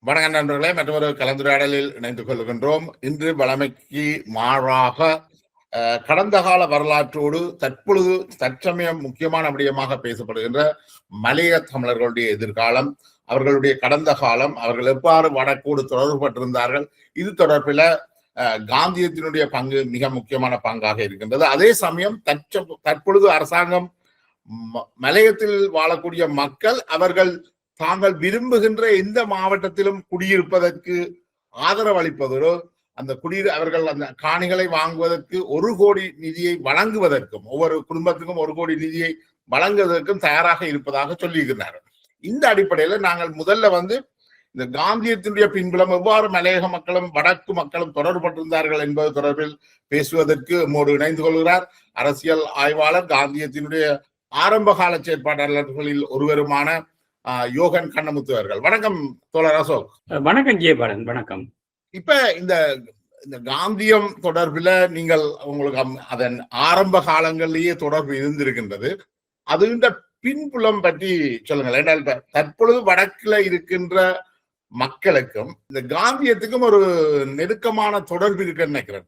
வணக்கம் நண்பர்களே, மற்றொரு கலந்துரையாடலில் இணைந்து கொள்கின்றோம். இன்று வழமைக்கு மாறாக கடந்த கால வரலாற்றோடு தற்பொழுது தற்சமயம் முக்கியமான விடயமாக பேசப்படுகின்ற மலைய தமிழர்களுடைய எதிர்காலம், அவர்களுடைய கடந்த காலம், அவர்கள் எவ்வாறு வடக்கோடு தொடர்புபட்டிருந்தார்கள், இது தொடர்பில் காந்தியத்தினுடைய பங்கு மிக முக்கியமான பங்காக இருக்கின்றது. அதே சமயம் தற்பொழுது அரசாங்கம் மலையத்தில் வாழக்கூடிய மக்கள் அவர்கள் தாங்கள் விரும்புகின்ற எந்த மாவட்டத்திலும் குடியிருப்பதற்கு ஆதரவு அளிப்பதோ, அந்த அவர்கள் அந்த காணிகளை வாங்குவதற்கு 1 கோடி நிதியை வழங்குவதற்கும், ஒவ்வொரு குடும்பத்துக்கும் 1 கோடி நிதியை வழங்குவதற்கும் தயாராக இருப்பதாக சொல்லியிருக்கிறார்கள். இந்த அடிப்படையில நாங்கள் முதல்ல இந்த காந்தியத்தினுடைய பின்புலம் எவ்வாறு மலையக மக்களும் வடக்கு மக்களும் தொடர்பட்டிருந்தார்கள் என்பது தொடர்பில் பேசுவதற்கு நம்மோடு இணைந்து கொள்கிறார் அரசியல் ஆய்வாளர், காந்தியத்தினுடைய ஆரம்ப கால செயற்பாட்டாளர்களில் ஒருவருமான யோகன் கண்ணமுத்து அவர்கள். வணக்கம் தோழர் அசோக். வணக்கம் ஜெயபாலன். வணக்கம். இப்ப இந்த காந்தியம் தொடர்பில் நீங்கள் உங்களுக்கு அதன் ஆரம்ப காலங்களிலேயே தொடர்பு இருந்திருக்கின்றது. அது இந்த பின்புலம் பற்றி சொல்லுங்கள். ஏனால் தற்பொழுது வடக்குல இருக்கின்ற மக்களுக்கும் இந்த காந்தியத்துக்கும் ஒரு நெருக்கமான தொடர்பு இருக்குன்னு நினைக்கிறேன்.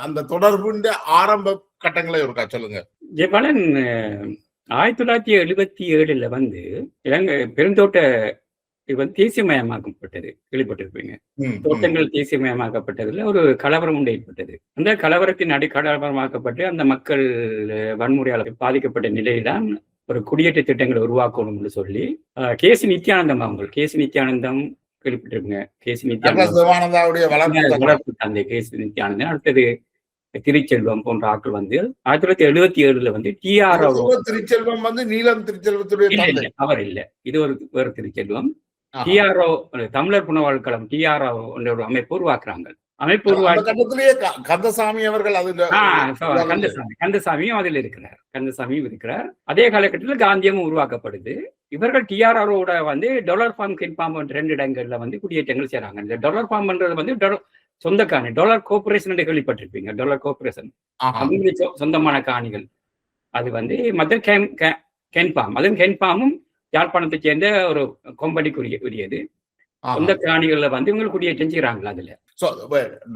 அந்த தொடர்புன்ற ஆரம்ப கட்டங்களை இருக்கா சொல்லுங்க ஜெயபாலன். 1977 இலங்கை பெருந்தோட்ட தேசியமயமாக்கப்பட்டது, கேள்விப்பட்டிருப்பீங்க. தோட்டங்கள் தேசியமயமாக்கப்பட்டதுல ஒரு கலவரம் ஒன்று ஏற்பட்டது. அந்த கலவரத்தின் கலவரமாக்கப்பட்டு அந்த மக்கள் வன்முறையால் பாதிக்கப்பட்ட நிலையில்தான் ஒரு குடியேற்ற திட்டங்களை உருவாக்கணும்னு சொல்லி கேசி நித்யானந்தம் கேசி நித்யானந்தம் கேள்விப்பட்டிருப்பீங்க. கேசி நித்யானந்தம் தந்தை கேசி நித்யானந்தம், அடுத்தது திருச்செல்வம் போன்ற ஆட்கள் 1977 டிஆர்ஓ. திருச்செல்வம் நீலம் திருச்செல்வத்துடைய அவர் இல்ல, இது ஒரு வேறு திருச்செல்வம். டிஆர்ஓ தமிழர் புனவாழ்களம் டிஆர்ஓ ஒரு அமைப்பு உருவாக்குறாங்க. அமைப்பு கந்தசாமி அவர்கள் கந்தசாமியும் அதில் இருக்கிறார். கந்தசாமியும் இருக்கிறார். அதே காலகட்டத்தில் காந்தியமும் உருவாக்கப்படுது. இவர்கள் டிஆர்ஓட டொலர் ஃபார்ம் கென் ஃபார்ம் 2 இடங்கள்ல குடியேற்றங்கள் செய்யறாங்க. இந்த டொலர் ஃபார்ம்ன்றது சொந்த காணி, டொலர் கோஆபரேஷன் கேள்விப்பட்டிருப்பீங்க. டொலர் கோஆபரேஷன் சொந்தமான காணிகள். அது மற்ற கென்பாம், அதுவும் கென்பாமும் யாழ்ப்பாணத்தை சேர்ந்த ஒரு கொம்படிக்குரியது. சொந்த காணிகள்ல இவங்க குடியேற்றம் செய்யறாங்களா. அதுல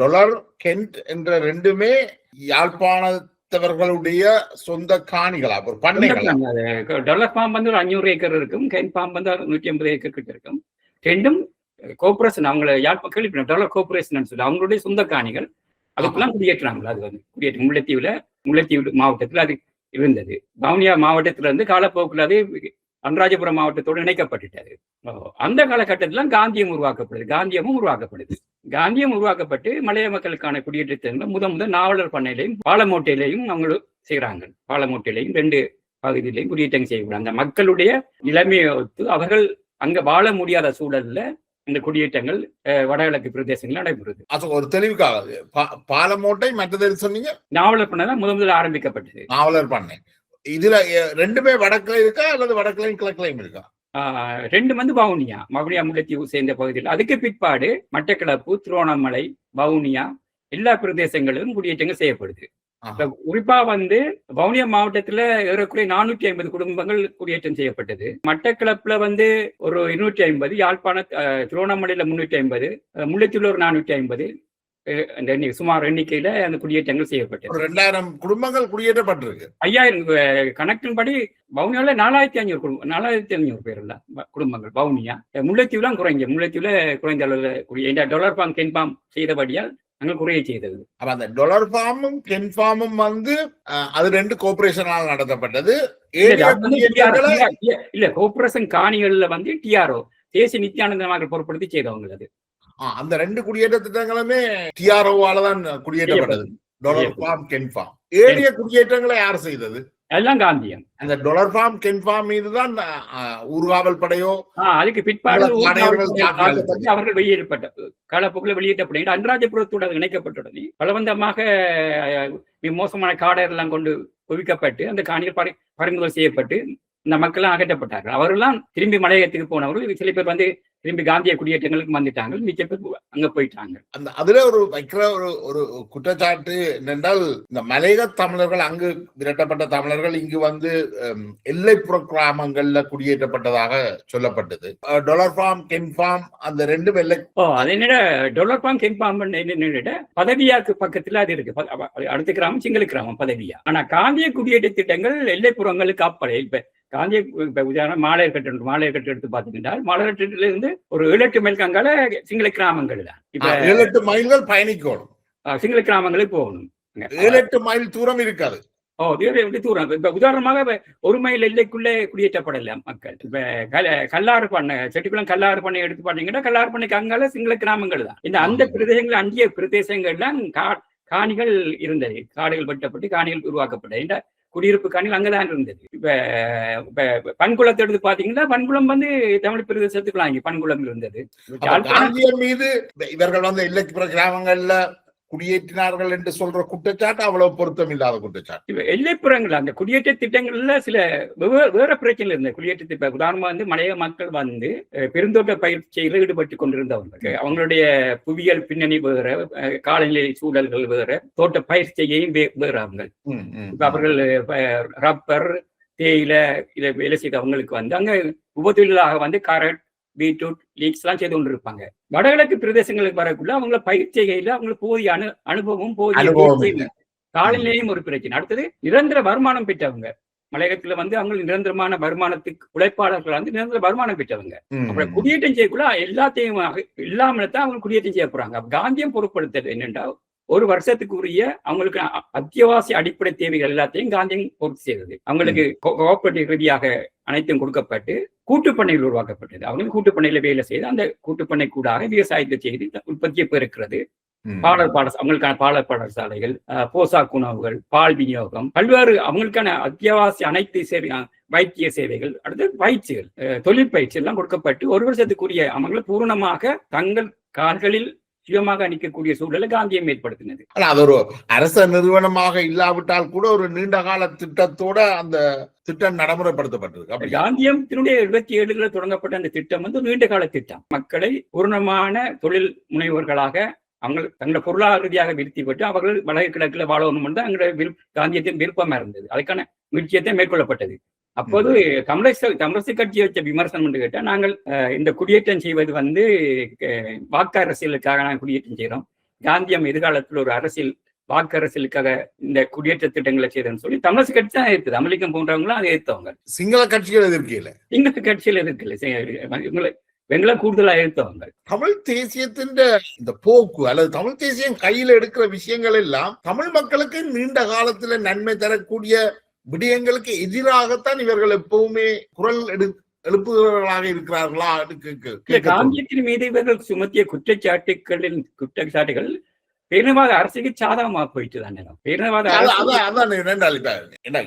டொலர் கென்ட் என்ற ரெண்டுமே யாழ்ப்பாணத்தவர்களுடைய சொந்த காணிகளா, டொலர் ஃபார்ம் ஒரு 500 ஏக்கர் இருக்கும். கென் ஃபார்ம் 150 ஏக்கர் கிட்ட இருக்கும். ரெண்டும் கோஆபரேஷன், அவங்களை கேள்விப்பட்ட டொலர் கோஆபரேஷன் சொல்லி அவங்களுடைய சொந்த காணிகள். அதுக்கெல்லாம் குடியேற்றாங்களா. அது குடியேற்றம் முல்லைத்தீவு மாவட்டத்தில் அது இருந்தது. வவுனியா மாவட்டத்திலிருந்து காலப்போக்கில் அது அனுராதபுரம் மாவட்டத்தோடு இணைக்கப்பட்டுட்டது. அந்த காலகட்டத்தில் காந்தியம் உருவாக்கப்படுது. காந்தியம் உருவாக்கப்பட்டு மலைய மக்களுக்கான குடியேற்றத்தை முதல் நாவலர் பண்ணையிலையும் பாலமோட்டையிலையும் அவங்களும் செய்யறாங்க. பாலமோட்டையிலையும் 2 பகுதியிலையும் குடியேற்றம் செய்யக்கூடாது. அந்த மக்களுடைய நிலைமையை ஒத்து அவர்கள் அங்க வாழ முடியாத சூழல்ல இந்த குடியேற்றங்கள் வடகிழக்கு பிரதேசங்கள் நடைபெறுது. ஒரு தெளிவுக்காக பாலமோட்டை மற்றது சொன்னீங்க. நாவலர் பண்ணை தான் முதல் ஆரம்பிக்கப்பட்டது. நாவலர் பண்ணை இதுல ரெண்டுமே வடக்குல இருக்கா அல்லது வடக்குலையும் கிழக்குலையும் இருக்கா? 2 வவுனியா முல்லைத்தீவு சேர்ந்த பகுதியில். அதுக்கு பிற்பாடு மட்டக்களப்பு, திருவண்ணாமலை, வவுனியா எல்லா பிரதேசங்களிலும் குடியேற்றங்கள் செய்யப்படுது. குறிப்பா வவுனியா மாவட்டத்துல ஏறக்குறைய 450 குடும்பங்கள் குடியேற்றம் செய்யப்பட்டது. மட்டக்களப்புல ஒரு 250, யாழ்ப்பாண திருவண்ணாமலையில 350, முல்லைத்தீவுல ஒரு 450, சுமார் எண்ணிக்கையில அந்த குடியேற்றங்கள் செய்யப்பட்டது. 2000 குடும்பங்கள் குடியேற்றப்பட்டிருக்கு. 5000 கணக்கின்படி வவுனியாவில் 4500 பேர் இல்ல குடும்பங்கள். வவுனியா முல்லைத்தீவுலாம் முல்லைத்தீவுல குறைந்த அளவுல டொலர் ஃபார்ம் கென் ஃபார்ம் செய்தபடியால் நாங்கள் குறைய செய்தது. அப்ப அந்த டொலர் ஃபார்மும் கென் ஃபார்மும் அது 2 கோஆபரேஷனால் நடத்தப்பட்டது. இல்ல கோஆபரேஷன் காணிகள்ல டிஆர்ஓ தேசிய நித்யானந்தமாக பொருட்படுத்தி செய்தவங்க. அது அந்த 2 குடியேற்ற திட்டங்களுமே டிஆர்ஓவால தான் குடியேற்றப்பட்டது. Dollar Farm Kent Farm. ஏழிய குடியேற்றங்களை யார் செய்தது? எல்லாம் காந்தியம். அந்த டொலர் ஃபார்ம் கென் ஃபார்ம் மீதுதான் ஊர்காவல் படையோ அதுக்கு பிற்பாடு அவர்கள் வெளியிடப்பட்ட காலப்போக்கில் வெளியிடப்பட்ட அனுராதபுரத்தோடு இணைக்கப்பட்டுள்ளது. பலவந்தமாக மோசமான காடர் எல்லாம் கொண்டு குவிக்கப்பட்டு அந்த காணிகள் பறிமுதல் செய்யப்பட்டு இந்த மக்கள் அகற்றப்பட்டார்கள். அவர்கள்லாம் திரும்பி மலையகத்துக்கு போனவர்கள். சில பேர் திரும்பி காந்திய குடியேற்றங்களுக்கு வந்துட்டாங்க, மிச்ச பேர் அங்க போயிட்டாங்க. அதுல ஒரு வைக்கிற ஒரு குற்றச்சாட்டு என்னென்றால், இந்த மலையக தமிழர்கள் அங்கு விரட்டப்பட்ட தமிழர்கள் இங்கு வந்து எல்லைப்புற கிராமங்கள்ல குடியேற்றப்பட்டதாக சொல்லப்பட்டது. டொலர் ஃபார்ம், கென் ஃபார்ம் அந்த ரெண்டு வெள்ளை அது என்னோட டொலர் ஃபார்ம், கென் ஃபார்ம் பதவியாக்கு பக்கத்துல அது இருக்கு. அடுத்த கிராமம் சிங்கள கிராமம் பதவியா. ஆனா காந்திய குடியேற்ற திட்டங்கள் எல்லைப்புறங்களுக்கு அப்படை. இப்ப காந்திய உதாரணம் மாலையக்கட்டு எடுத்து பாத்தீங்கன்னா, மாலையக்கட்டுல இருந்து ஒரு 7-8 மைல் அங்கால சிங்கள கிராமங்கள் தான். இப்ப 7-8 மைல்கள் பயணிக்கணும், சிங்கள கிராமங்களுக்கு போகணும். 7-8 மைல் தூரம் இருக்காது. தூரம். இப்ப உதாரணமாக 1 மைல் எல்லைக்குள்ளே குடியேற்றப்படல மக்கள். இப்ப கல்லாறு பண்ணை, செட்டிக்குளம் கல்லாறு பண்ணை எடுத்து பாத்தீங்கன்னா, கல்லாறு பண்ணைக்கு அங்கால சிங்கள கிராமங்கள் தான். இந்த அந்த பிரதேசங்கள், அந்திய பிரதேசங்கள்லாம் காணிகள் இருந்தது. காடுகள் வெட்டப்பட்டு காணிகள் உருவாக்கப்பட்டது. இந்த குடியிருப்பு காணிகள் அங்கதான் இருந்தது. இப்ப பன்குளத்தை எடுத்து பாத்தீங்கன்னா, பன்குளம் வந்து தமிழ் பிரதேசத்துக்குலாம் பன்குளம் இருந்தது. மீது இவர்கள் வந்து எல்லைப்புற கிராமங்கள்ல குடியேற்றினார்கள் என்று சொல்ற குற்றச்சாட்டு அவ்வளவு பொருத்தம் இல்லாத குற்றச்சாட்டு. எல்லைப்புறங்கள் அந்த குடியேற்ற திட்டங்கள்ல சில வேற பிரச்சனை இருந்தது. குடியேற்ற திட்டம் உதாரணமா வந்து மலைய மக்கள் வந்து பெருந்தோட்ட பயிற்சியில் ஈடுபட்டு கொண்டிருந்தவர்கள், அவங்களுடைய புவியியல் பின்னணி வேற, காலநிலை சூழல்கள் வேற, தோட்ட பயிற்சியையும் வேற. அவர்கள் ரப்பர், தேயில இதை வேலை செய்த அவங்களுக்கு வந்து அங்க உபத்தொழிலாக வந்து கேரட், பீட்ரூட், லீக்ஸ் எல்லாம் செய்து கொண்டு இருப்பாங்க. வடகிழக்கு பிரதேசங்களுக்கு வரக்குள்ள அவங்கள பயிற்சிகையில அவங்களுக்கு போதிய அனுபவம், போதிய காலநிலையும் ஒரு பிரச்சனை. அடுத்தது நிரந்தர வருமானம் பெற்றவங்க. மலையகத்துல வந்து அவங்க நிரந்தரமான வருமானத்துக்கு உழைப்பாளர்கள் வந்து நிரந்தர வருமானம் பெற்றவங்க. அப்புறம் குடியேற்றம் செய்யக்குள்ள எல்லாத்தையும் இல்லாமல்தான் அவங்க குடியேற்றம் செய்ய போறாங்க. காந்தியம் பொருட்படுத்துறது என்னென்றா, ஒரு வருஷத்துக்குரிய அவங்களுக்கு அத்தியாவசிய அடிப்படை தேவைகள் எல்லாத்தையும் காந்தியம் பூர்த்தி செய்தது. அவங்களுக்கு கோஆபரேட்டிவ் ரீதியாக அனைத்தும் கொடுக்கப்பட்டு கூட்டுப்பண்ணைகள் உருவாக்கப்பட்டது. அவங்களுக்கு கூட்டுப்பண்ணையில வேலை செய்து அந்த கூட்டுப்பண்ணை கூடாக விவசாயத்தை செய்து உற்பத்தியை பெருக்கிறது. அவங்களுக்கான பாடசாலைகள், போசாக்கு உணவுகள், பால் விநியோகம், பல்வேறு அவங்களுக்கான அத்தியாவசிய அனைத்து சேவை, வைத்திய சேவைகள், அடுத்து பயிற்சிகள், தொழில் பயிற்சி எல்லாம் கொடுக்கப்பட்டு ஒரு வருஷத்துக்குரிய அவங்களை பூரணமாக தங்கள் கால்களில் சுயமாக அணிக்கக்கூடிய சூழலை காந்தியம் ஏற்படுத்தினது. அது ஒரு அரச நிறுவனமாக இல்லாவிட்டால் கூட ஒரு நீண்ட கால திட்டத்தோட அந்த திட்டம் நடைமுறைப்படுத்தப்பட்டது. காந்தியத்தினுடைய 77 தொடங்கப்பட்ட அந்த திட்டம் வந்து நீண்ட கால திட்டம். மக்களை பூர்ணமான தொழில் முனைவோர்களாக அவங்க தங்களோட பொருளாதார ரீதியாக விருத்திப்பட்டு அவர்கள் வடக்கு கிழக்குல வாழணும் தான் எங்களுடைய காந்தியத்தின் விருப்பமா இருந்தது. அதுக்கான முயற்சியத்தை மேற்கொள்ளப்பட்டது. அப்போது தமிழரசு கட்சி வச்ச விமர்சனம் என்று கேட்டால், நாங்கள் இந்த குடியேற்றம் செய்வது வந்து வாக்கு அரசியலுக்காக நாங்கள் குடியேற்றம் செய்யறோம், காந்தியம் எதிர்காலத்தில் ஒரு அரசியல் வாக்கு அரசியலுக்காக இந்த குடியேற்ற திட்டங்களை செய்யறேன்னு சொல்லி தமிழரசு கட்சி தான் எதிர்த்தது. அமெரிக்கம் போன்றவங்களும் அதை எதிர்த்தவங்க. சிங்கள கட்சிகள் எதிர்க்கல, சிங்கள கட்சிகள் எதிர்க்கல, வெங்கள கூடுதலா எழுத்தவங்க. தமிழ் தேசியத்தின் இந்த போக்கு அல்லது தமிழ் தேசியம் கையில எடுக்கிற விஷயங்கள் எல்லாம் தமிழ் மக்களுக்கு நீண்ட காலத்துல நன்மை தரக்கூடிய விடயங்களுக்கு எதிராகத்தான் இவர்கள் எப்பவுமே குரல் எழுப்புகிறவர்களாக இருக்கிறார்களா? காந்தியத்தின் மீது இவர்கள் சுமத்திய குற்றச்சாட்டுகள் பேரினவாத அரசுக்கு சாதகமா போயிட்டு தான்.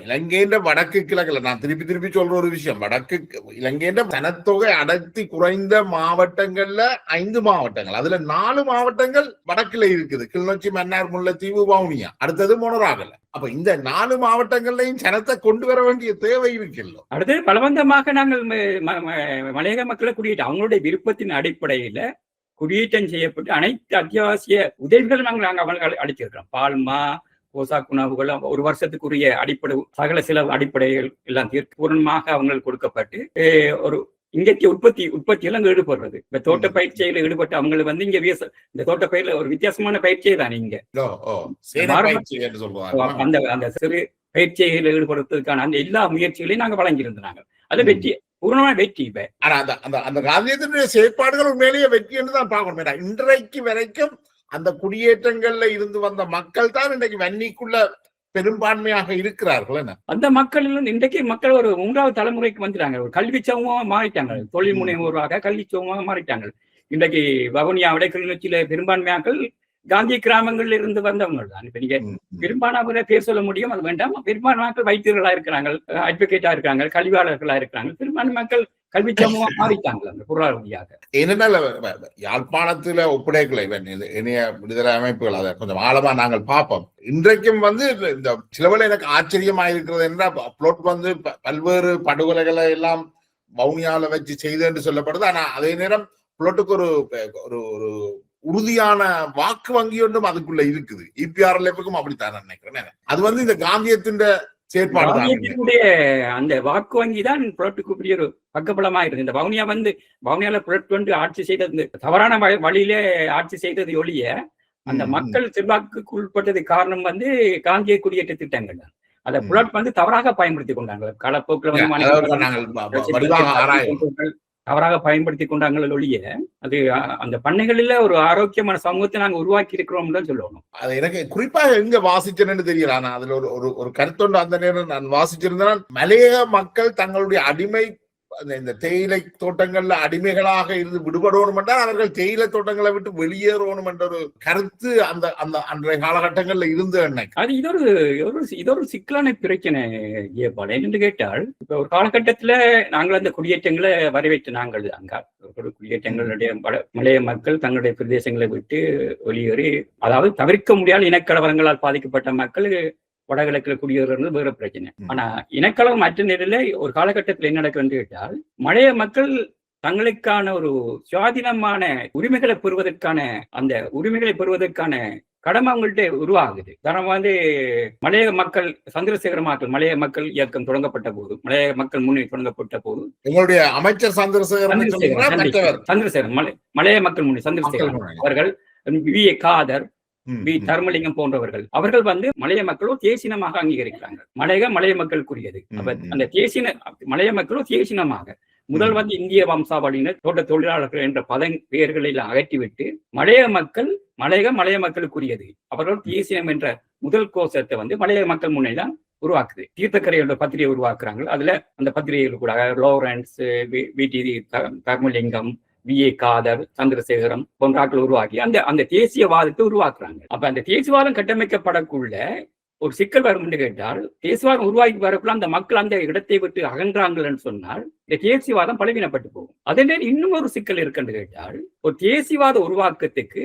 இலங்கையின் வடக்கு கிழக்குல நான் திருப்பி சொல்ற ஒரு விஷயம், வடக்கு இலங்கையின் ஜனத்தொகை அடர்த்தி குறைந்த மாவட்டங்கள்ல 5 மாவட்டங்கள், அதுல 4 மாவட்டங்கள் வடக்குல இருக்குது. கிளிநொச்சி, மன்னார், முல்லைத்தீவு, வவுனியா, அடுத்தது மொனராகல. அப்ப இந்த 4 மாவட்டங்கள்லையும் ஜனத்தை கொண்டு வர வேண்டிய தேவை இருக்குல்ல. அடுத்தது பலவந்தமாக நாங்கள் மலையக மக்களை குடியேற்ற அவங்களுடைய விருப்பத்தின் அடிப்படையில குடியேற்றம் செய்யப்பட்டு அனைத்து அத்தியாவசிய உதவிகளும் நாங்கள் அளிச்சிருக்கிறோம். பால்மா, போசாக்கு உணவுகள், ஒரு வருஷத்துக்குரிய அடிப்படை சகல சில அடிப்படைகள் எல்லாம் பூர்ணமாக அவங்களுக்கு கொடுக்கப்பட்டு ஒரு இங்கத்திய உற்பத்தியெல்லாம் ஈடுபடுறது. இப்ப தோட்ட பயிற்சியில ஈடுபட்டு அவங்களுக்கு வந்து இங்க இந்த தோட்ட பயிர்ல ஒரு வித்தியாசமான பயிற்சியை தான் இங்க அந்த சிறு பயிற்சியில ஈடுபடுறதுக்கான அந்த எல்லா முயற்சிகளையும் நாங்க வழங்கியிருந்தாங்க. அது வெற்றி, பூர்ணமான வெற்றி. இப்ப ஆனா அந்த காந்தியத்தினுடைய செயற்பாடுகள் உண்மையிலேயே வெற்றி என்று தான் பார்க்கணும். இன்றைக்கு வரைக்கும் அந்த குடியேற்றங்கள்ல இருந்து வந்த மக்கள் தான் இன்றைக்கு வன்னிக்குள்ள பெரும்பான்மையாக இருக்கிறார்கள். அந்த மக்கள் இன்றைக்கு மக்கள் ஒரு 3வது தலைமுறைக்கு வந்துட்டாங்க. ஒரு கல்வி சமூகமாக மாறிட்டாங்க, தொழில் முனைவோராக கல்வி சமூகமாக மாறிட்டாங்க. இன்றைக்கு வவுனியாவிட கிளிநொச்சியில பெரும்பான்மையாக்கள் காந்திய கிராமங்கள்ல இருந்து வந்தவங்க தான். இப்ப நீங்க பெரும்பாலான பேர் சொல்ல முடியும், அது வேண்டாம். பெரும்பான்மை மக்கள் வைத்தியர்களா இருக்கிறாங்க, அட்வொகேட்டா இருக்காங்க, கல்வியாளர்களா இருக்கிறாங்க. பெரும்பான்மை மக்கள் கல்வி சமூகம் மாறிட்டாங்க அந்த பொருளாதார. என்னென்ன யாழ்ப்பாணத்துல ஒப்படைக்கலை இணைய விடுதலை அமைப்புகள் அதை கொஞ்சம் ஆழமா நாங்கள் பார்ப்போம். இன்றைக்கும் வந்து இந்த சிலவளை எனக்கு ஆச்சரியமா இருக்கிறது என்றால், அப்லோட் வந்து பல்வேறு படுகொலைகளை எல்லாம் வவுனியால வச்சு செய்து என்று சொல்லப்படுது. ஆனா அதே நேரம் புலட்டுக்கு ஒரு ஒரு ஒரு உறுதியான வாக்கு வங்கி ஒன்றும் அதுக்குள்ள இருக்குது. EPRLFக்கும் அப்படித்தான் நினைக்கிறேன். அது வந்து இந்த காந்தியத்தின் செயற்பாடு அந்த வாக்கு வங்கி தான் புலட்டுக்கு பெரிய ஒரு பக்கபலமா இருக்கு. இந்த வவுனியால புலட்டு வந்து ஆட்சி செய்தது தவறான வழியிலே ஆட்சி செய்தது ஒழிய அந்த மக்கள் செல்வாக்குக்கு உட்பட்டது காரணம் வந்து காந்திய குடியேற்ற திட்டங்கள் தான். அதை புலட் வந்து தவறாக பயன்படுத்தி கொண்டாங்க. காலப்போக்கில் தவறாக பயன்படுத்தி கொண்டாங்களே ஒழிய அது அந்த பண்ணைகளில ஒரு ஆரோக்கியமான சமூகத்தை நாங்க உருவாக்கி இருக்கிறோம் தான் சொல்லணும். அது எனக்கு குறிப்பாக எங்க வாசிச்சேன்னு தெரியல. ஆனா அதுல ஒரு ஒரு கருத்தொண்டு அந்த நேரம் நான் வாசிச்சிருந்தேன். மலையக மக்கள் தங்களுடைய அடிமை இந்த தேயிலை தோட்டங்கள்ல அடிமைகளாக இருந்து விடுபடணும் என்றால் அவர்கள் தேயிலை தோட்டங்களை விட்டு வெளியேறணும் என்ற ஒரு கருத்து அந்த அந்த அன்றைய காலகட்டங்கள்ல இருந்து எண்ணெய். அது இதொரு சிக்கலான பிரச்சனை என்று கேட்டால், இப்ப ஒரு காலகட்டத்துல நாங்கள் அந்த குடியேற்றங்களை வரவேற்று நாங்கள் அங்க குடியேற்றங்களுடைய மலைய மக்கள் தங்களுடைய பிரதேசங்களை விட்டு வெளியேறி, அதாவது தவிர்க்க முடியாத இனக்கலவரங்களால் பாதிக்கப்பட்ட மக்கள் வடகிழக்கில் குடியேறது வேற பிரச்சனை. ஆனா இனக்கலவரம் மற்ற நிலையில ஒரு காலகட்டத்தில் என்ன நடக்குதுன்னு கேட்டால், மலைய மக்கள் தங்களுக்கான ஒரு சுயாதீனமான உரிமைகளை பெறுவதற்கான கடமை அவங்கள்ட்ட உருவாகுது. காரணம் வந்து மலைய மக்கள் மலைய மக்கள் இயக்கம் தொடங்கப்பட்ட போது, மலைய மக்கள் முன்னணி தொடங்கப்பட்ட போது எங்களுடைய அமைச்சர் சந்திரசேகரன் மலைய மக்கள் முன்னணி சந்திரசேகரன் அவர்கள், VA காதர், தர்மலிங்கம் போன்றவர்கள் அவர்கள் வந்து மலைய மக்களோ தேசினமாக அங்கீகரிக்கிறாங்க. மலைய மக்களுக்குரியது. அந்த மலைய மக்களோ தேசினமாக முதல் வந்து இந்திய வம்சாவளியினர், தோட்ட தொழிலாளர்கள் என்ற பெயர்களை அகற்றிவிட்டு மலைய மக்களுக்குரியது, அவர்கள் தேசியம் என்ற முதல் கோஷத்தை வந்து மலைய மக்கள் முன்னேதான் உருவாக்குது. தீர்த்தக்கரையோட பத்திரிகை உருவாக்குறாங்க. அதுல அந்த பத்திரிகைகள் கூட Lawrence, VT Dharmalingam, VA Khader, Chandrasekaram போன்ற ஆட்கள் உருவாக்கி அந்த தேசியவாதத்தை உருவாக்குறாங்க. அப்ப அந்த தேசியவாதம் கட்டமைக்கப்படக்குள்ள ஒரு சிக்கல் வரும் என்று கேட்டால், தேசியவாதம் உருவாக்கி வரக்குள்ள அந்த மக்கள் அந்த இடத்தை விட்டு அகன்றாங்கன்னு சொன்னால் இந்த தேசியவாதம் பலவீனப்பட்டு போகும். அதே நேரம் இன்னும் ஒரு சிக்கல் இருக்குன்னு கேட்டால், ஒரு தேசியவாத உருவாக்கத்துக்கு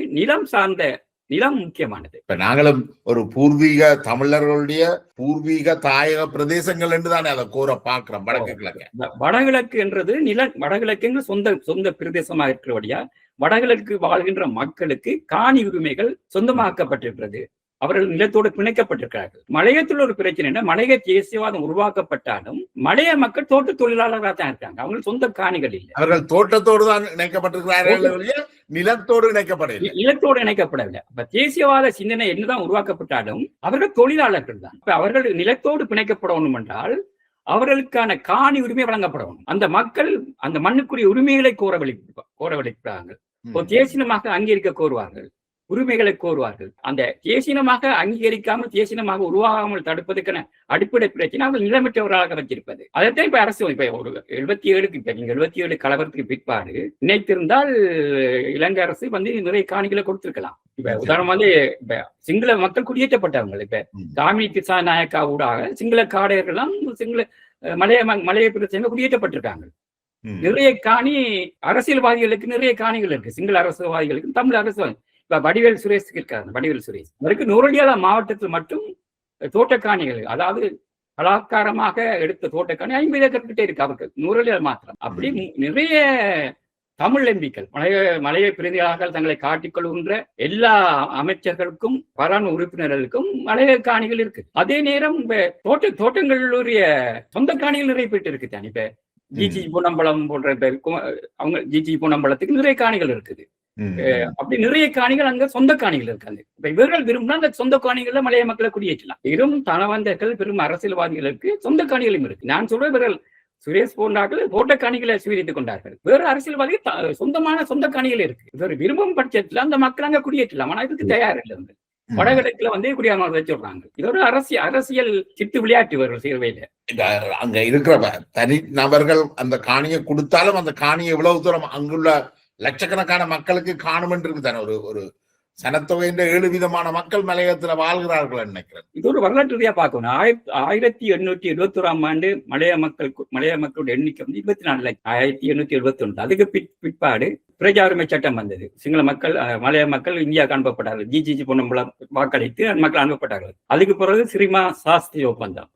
நிலம் முக்கியமானது. இப்ப நாங்களும் ஒரு பூர்வீக தமிழர்களுடைய பூர்வீக தாயக பிரதேசங்கள் என்று தானே அதை கூற பாக்குறோம். வடகிழக்கு என்றது வடகிழக்கு சொந்த பிரதேசமாக இருக்கிறபடியா வடகிழக்கு வாழ்கின்ற மக்களுக்கு காணி உரிமைகள் சொந்தமாக்கப்பட்டிருக்கிறது. அவர்கள் நிலத்தோடு பிணைக்கப்பட்டிருக்கிறார்கள். மலையத்தில் ஒரு பிரச்சனை, மலைய தேசியவாதம் உருவாக்கப்பட்டாலும் மலைய மக்கள் தோட்ட தொழிலாளர்களாக தான் இருக்காங்க. அவங்க சொந்த காணிகள் இல்லை. அவர்கள் தோட்டத்தோடு தான் இணைக்கப்பட்டிருக்கிறார்கள், நிலத்தோடு இணைக்கப்படவில்லை. அப்ப தேசியவாத சிந்தனை என்னதான் உருவாக்கப்பட்டாலும் அவர்கள் தொழிலாளர்கள் தான். இப்ப அவர்கள் நிலத்தோடு பிணைக்கப்படணும் என்றால் அவர்களுக்கான காணி உரிமை வழங்கப்படணும். அந்த மக்கள் அந்த மண்ணுக்குரிய உரிமைகளை கோரவழிக்கிறாங்க. தேசியமாக அங்கீகரிக்க கோருவார்கள், உரிமைகளை கோருவார்கள். அந்த தேசியமாக அங்கீகரிக்காமல் தேசியமாக உருவாகாமல் தடுப்பதற்கான அடிப்படை பிரச்சனை அவர்கள் நிலமற்றவர்களாக வச்சிருப்பது. அதைத்தான் இப்ப அரசு இப்ப ஒரு 77 கலவரத்துக்கு பிற்பாடு நினைத்திருந்தால் இலங்கை அரசு வந்து நிறைய காணிகளை கொடுத்திருக்கலாம். இப்ப உதாரணம் வந்து இப்ப சிங்கள மக்கள் குடியேற்றப்பட்டவங்க, இப்ப காமினி திசா நாயக்கா ஊடாக சிங்கள காடையர்கள்லாம் சிங்கள மலைய பிரதேசங்கள் குடியேற்றப்பட்டிருக்காங்க. நிறைய காணி அரசியல்வாதிகளுக்கு நிறைய காணிகள் இருக்கு. சிங்கள அரசியல்வாதிகளுக்கு தமிழ் அரசியல்வாதி இப்ப வடிவேல் சுரேஷ் இருக்காரு. வடிவேல் சுரேஷ் அவருக்கு நுரலியால மாவட்டத்தில் மட்டும் தோட்டக்காணிகள், அதாவது கலாச்சாரமாக எடுத்த தோட்டக்காணி 50 ஏக்கர் கிட்டே இருக்கு அவருக்கு நுரலியால் மாத்திரம். அப்படி நிறைய தமிழ் எம்பிக்கள் மலைய பிரதிநிதிகளாக தங்களை காட்டிக்கொள்கின்ற எல்லா அமைச்சர்களுக்கும் பராண உறுப்பினர்களுக்கும் மலைய காணிகள் இருக்கு. அதே நேரம் தோட்டங்களுடைய சொந்த காணிகள் நிறைய போயிட்டு இருக்கு தான். இப்ப ஜிஜி பொன்னம்பலம் போன்ற அவங்க ஜிஜி பொன்னம்பலத்துக்கு நிறைய காணிகள் இருக்குது. அப்படி நிறைய காணிகள் அங்க சொந்த காணிகள் இருக்காங்க. இப்ப இவர்கள் விரும்பினா அந்த சொந்த காணிகள்ல மலைய மக்களை குடியேற்றலாம். பெரும் தனவந்தர்கள், பெரும் அரசியல்வாதிகளுக்கு சொந்த காணிகளும் இருக்கு. நான் சொல்ற இவர்கள் சுரேஷ் போன்றார்கள் தோட்ட காணிகளை சுவீகரித்துக் கொண்டார்கள். வேறு அரசியல்வாதிகள் சொந்த காணிகள் இருக்கு. இவர் விரும்பும் பட்சத்துல அந்த மக்கள் அங்க குடியேற்றலாம். ஆனா இதுக்கு தயார் இல்லை. வடகிழக்குல வந்து குடியாம வச்சுடுறாங்க. இது ஒரு அரசியல் சித்து விளையாட்டு இவர்கள் சேர்வையில. அங்க இருக்கிற தனி நபர்கள் அந்த காணியை கொடுத்தாலும் அந்த காணியை எவ்வளவு தூரம் அங்குள்ள லட்சக்கணக்கான மக்களுக்கு காணும் என்று இருக்குதானே. ஒரு சனத்தொகை 7 விதமான மக்கள் மலையகத்துல வாழ்கிறார்கள் நினைக்கிறேன். இது ஒரு வரலாற்று ரீதியா பார்க்கணும். 1871ஆம் ஆண்டு மலைய மக்களோட எண்ணிக்கை வந்து 24,1871. அதுக்கு பிற்பாடு பிரஜா உரிமை சட்டம் வந்தது. சிங்கள மக்கள் மலைய மக்கள் இந்தியாவுக்கு அனுப்பப்பட்டார்கள். ஜிஜி பொன்னம்பலம் வாக்களித்து மக்கள் அனுப்பப்பட்டார்கள். அதுக்கு பிறகு ஸ்ரீமா சாஸ்திரி ஒப்பந்தம்,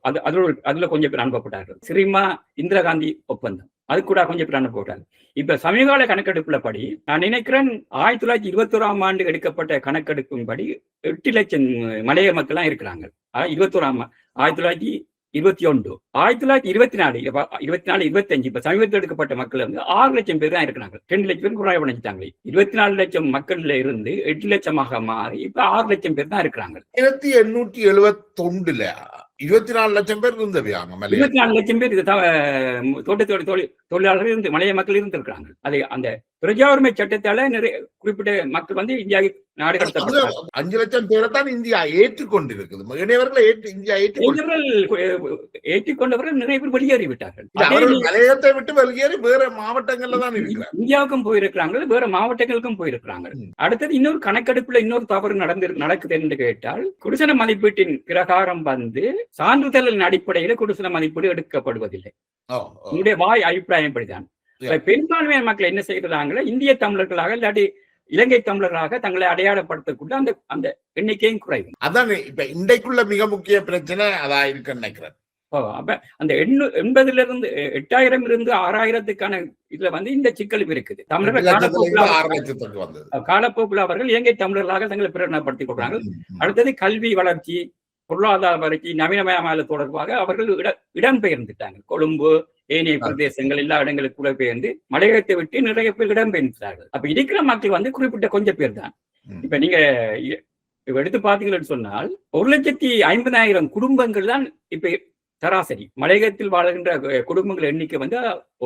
அதுல கொஞ்சம் பேர் அனுப்பப்பட்டார்கள். ஸ்ரீமா இந்திரா காந்தி ஒப்பந்தம், அது கூட கொஞ்சம் பிளான போட்டாங்க. இப்ப சமீபகால கணக்கெடுப்புல படி நான் நினைக்கிறேன் 1921ஆம் ஆண்டு எடுக்கப்பட்ட கணக்கெடுப்பின்படி 8 லட்சம் மலைய மக்கள்லாம் இருக்கிறாங்க. 1921 1924 25 இப்ப சமீபத்தில் எடுக்கப்பட்ட மக்கள் வந்து 6 லட்சம் பேர் தான் இருக்கிறாங்க. 2 லட்சம் பேர் குறைய அடைஞ்சிட்டாங்க. 24 லட்சம் மக்கள்ல இருந்து 8 லட்சமாக மாறி இப்ப 6 லட்சம் பேர் தான் இருக்கிறாங்க. 1871 24 லட்சம் பேர் இருந்தவையா? 24 லட்சம் பேர் தோட்டத்தோட தொழிலாளர்கள் இருந்து மலைய மக்கள் இருந்திருக்கிறாங்க. அது அந்த பிரஜா உரிமை சட்டத்தால நிறைய குறிப்பிட்ட மக்கள் வந்து இந்தியாவுக்கு நாடு கடத்தப்பட்டாங்க. 5 லட்சம் பேரை தான் இந்தியா ஏற்றுக்கொண்டிருக்குது. இந்தியா ஏற்றுக்கொண்டவர்கள் நிறைய பேர் வெளியேறிவிட்டார்கள். மலையத்தை விட்டு வெளியேறி வேற மாவட்டங்கள்ல தான் இருக்கிறாங்க. இந்தியாவுக்கும் போயிருக்கிறாங்க, வேற மாவட்டங்களுக்கும் போயிருக்கிறாங்க. அடுத்தது இன்னொரு கணக்கெடுப்புல இன்னொரு தவறு நடக்குது என்று கேட்டால், குடிசன மதிப்பீட்டின் பிரகாரம் வந்து சான்றிதழின் அடிப்படையில் குடிசன மதிப்பீடு எடுக்கப்படுவதில்லை. உங்களுடைய வாய் அபிப்பிராயம் படிதான். பெரும்பான்மையான மக்கள் என்ன செய்யறாங்களோ இந்திய தமிழர்களாக இல்லாட்டி இலங்கை தமிழர்களாக தங்களை அடையாளப்படுத்தக்கூடிய அந்த எண்ணிக்கையும் குறைவு. அதான் இப்ப இன்றைக்குள்ள மிக முக்கிய பிரச்சனை அதா இருக்குன்னு நினைக்கிறேன். அப்ப அந்த 80 இருந்து 8000 இருந்து 6000க்கான இதுல வந்து இந்த சிக்கலும் இருக்குது. தமிழர்கள் காலப்போக்குல அவர்கள் இலங்கை தமிழர்களாக தங்களை பிரகடனப்படுத்திக் கொள்றாங்க. அடுத்தது கல்வி வளர்ச்சி, பொருளாதார வளர்ச்சி, நவீனமயமாதல் தொடர்பாக அவர்கள் இடம்பெயர்ந்துட்டாங்க. கொழும்பு, ஏனைய பிரதேசங்கள் எல்லா இடங்களுக்கு குடிபெயர்ந்து மலையகத்தை விட்டு நிறைய பேர் இடம்பெயர்ந்தார்கள். அப்ப இருக்கிற மக்கள் வந்து குறிப்பிட்ட கொஞ்சம் பேர் தான். இப்ப நீங்க எடுத்து பாத்தீங்கன்னு சொன்னால் 1,50,000 குடும்பங்கள் தான் இப்ப சராசரி மலையகத்தில் வாழ்கின்ற குடும்பங்கள் எண்ணிக்கை வந்து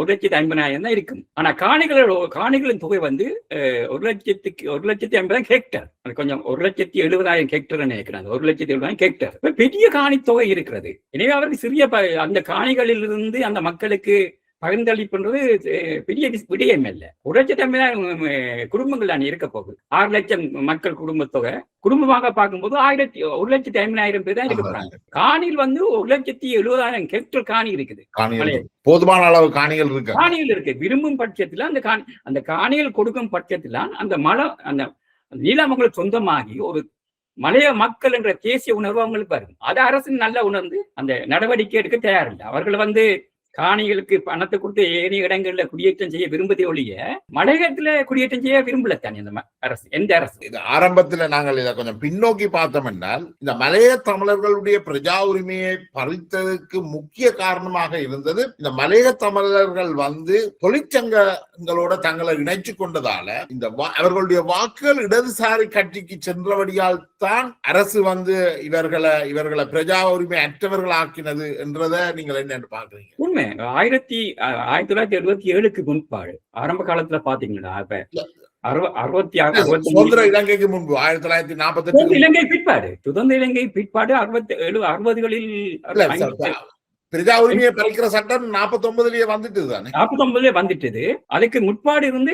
1,50,000 தான் இருக்கும். ஆனா காணிகளின் தொகை வந்து 1,50,000 ஹெக்டர். அது கொஞ்சம் 1,70,000 ஹெக்டர் நினைக்கிறாங்க. 1,70,000 ஹெக்டர் பெரிய காணி தொகை இருக்கிறது. எனவே அவருக்கு சிறிய அந்த காணிகளில் இருந்து அந்த மக்களுக்கு பகிர்ந்தளிப்புன்றது பெரிய விடயம் இல்லை. 1,50,000 குடும்பங்கள் தான் இருக்க போகுது. 6 லட்சம் மக்கள் குடும்ப தொகை குடும்பமாக பார்க்கும்போது 1,50,000 பேர் தான் இருக்க போறாங்க. காணியில் வந்து 1,70,000 ஹெக்டர் காணி இருக்குது. போதுமான அளவு காணிகள் இருக்கு. விரும்பும் பட்சத்துல அந்த காணிகள் கொடுக்கும் பட்சத்துல அந்த நீலாமங்களுக்கு சொந்தமாகி ஒரு மலைய மக்கள் என்ற தேசிய உணர்வு அவங்களுக்கு வரும். அது அரசு நல்லா உணர்ந்து அந்த நடவடிக்கை எடுக்க தயாரில்லை. அவர்கள் வந்து காணிகளுக்கு பணத்தை கொடுத்து ஏனைய இடங்கள்ல குடியேற்றம் செய்ய விரும்புவதை ஒழிய மலையகத்துல குடியேற்றம் செய்ய விரும்பல தானே இந்த அரசு. எந்த அரசு? இது ஆரம்பத்துல நாங்கள் இதை கொஞ்சம் பின்னோக்கி பார்த்தோம் என்றால், இந்த மலைய தமிழர்களுடைய பிரஜா உரிமையை பறித்ததுக்கு முக்கிய காரணமாக இருந்தது இந்த மலைய தமிழர்கள் வந்து தொழிற்சங்கங்களோட தங்களை இணைச்சு கொண்டதால இந்த அவர்களுடைய வாக்குகள் இடதுசாரி கட்சிக்கு சென்றபடியால் தான் அரசு வந்து இவர்களை பிரஜா உரிமை அற்றவர்கள் ஆக்கினது என்றதை நீங்கள் என்னன்னு பாக்குறீங்க? உண்மை. 1977க்கு முன்பாடு ஆரம்ப காலத்துல பாத்தீங்கன்னா இப்ப 66 இலங்கைக்கு முன்பு 1948 இலங்கை பிற்பாடு சுதந்திர இலங்கை பிற்பாடு 60களில் பிரஜா உரிமையை பறிக்கிற சட்டம் 49லயே வந்துட்டது. அதுக்கு முற்பாடு இருந்து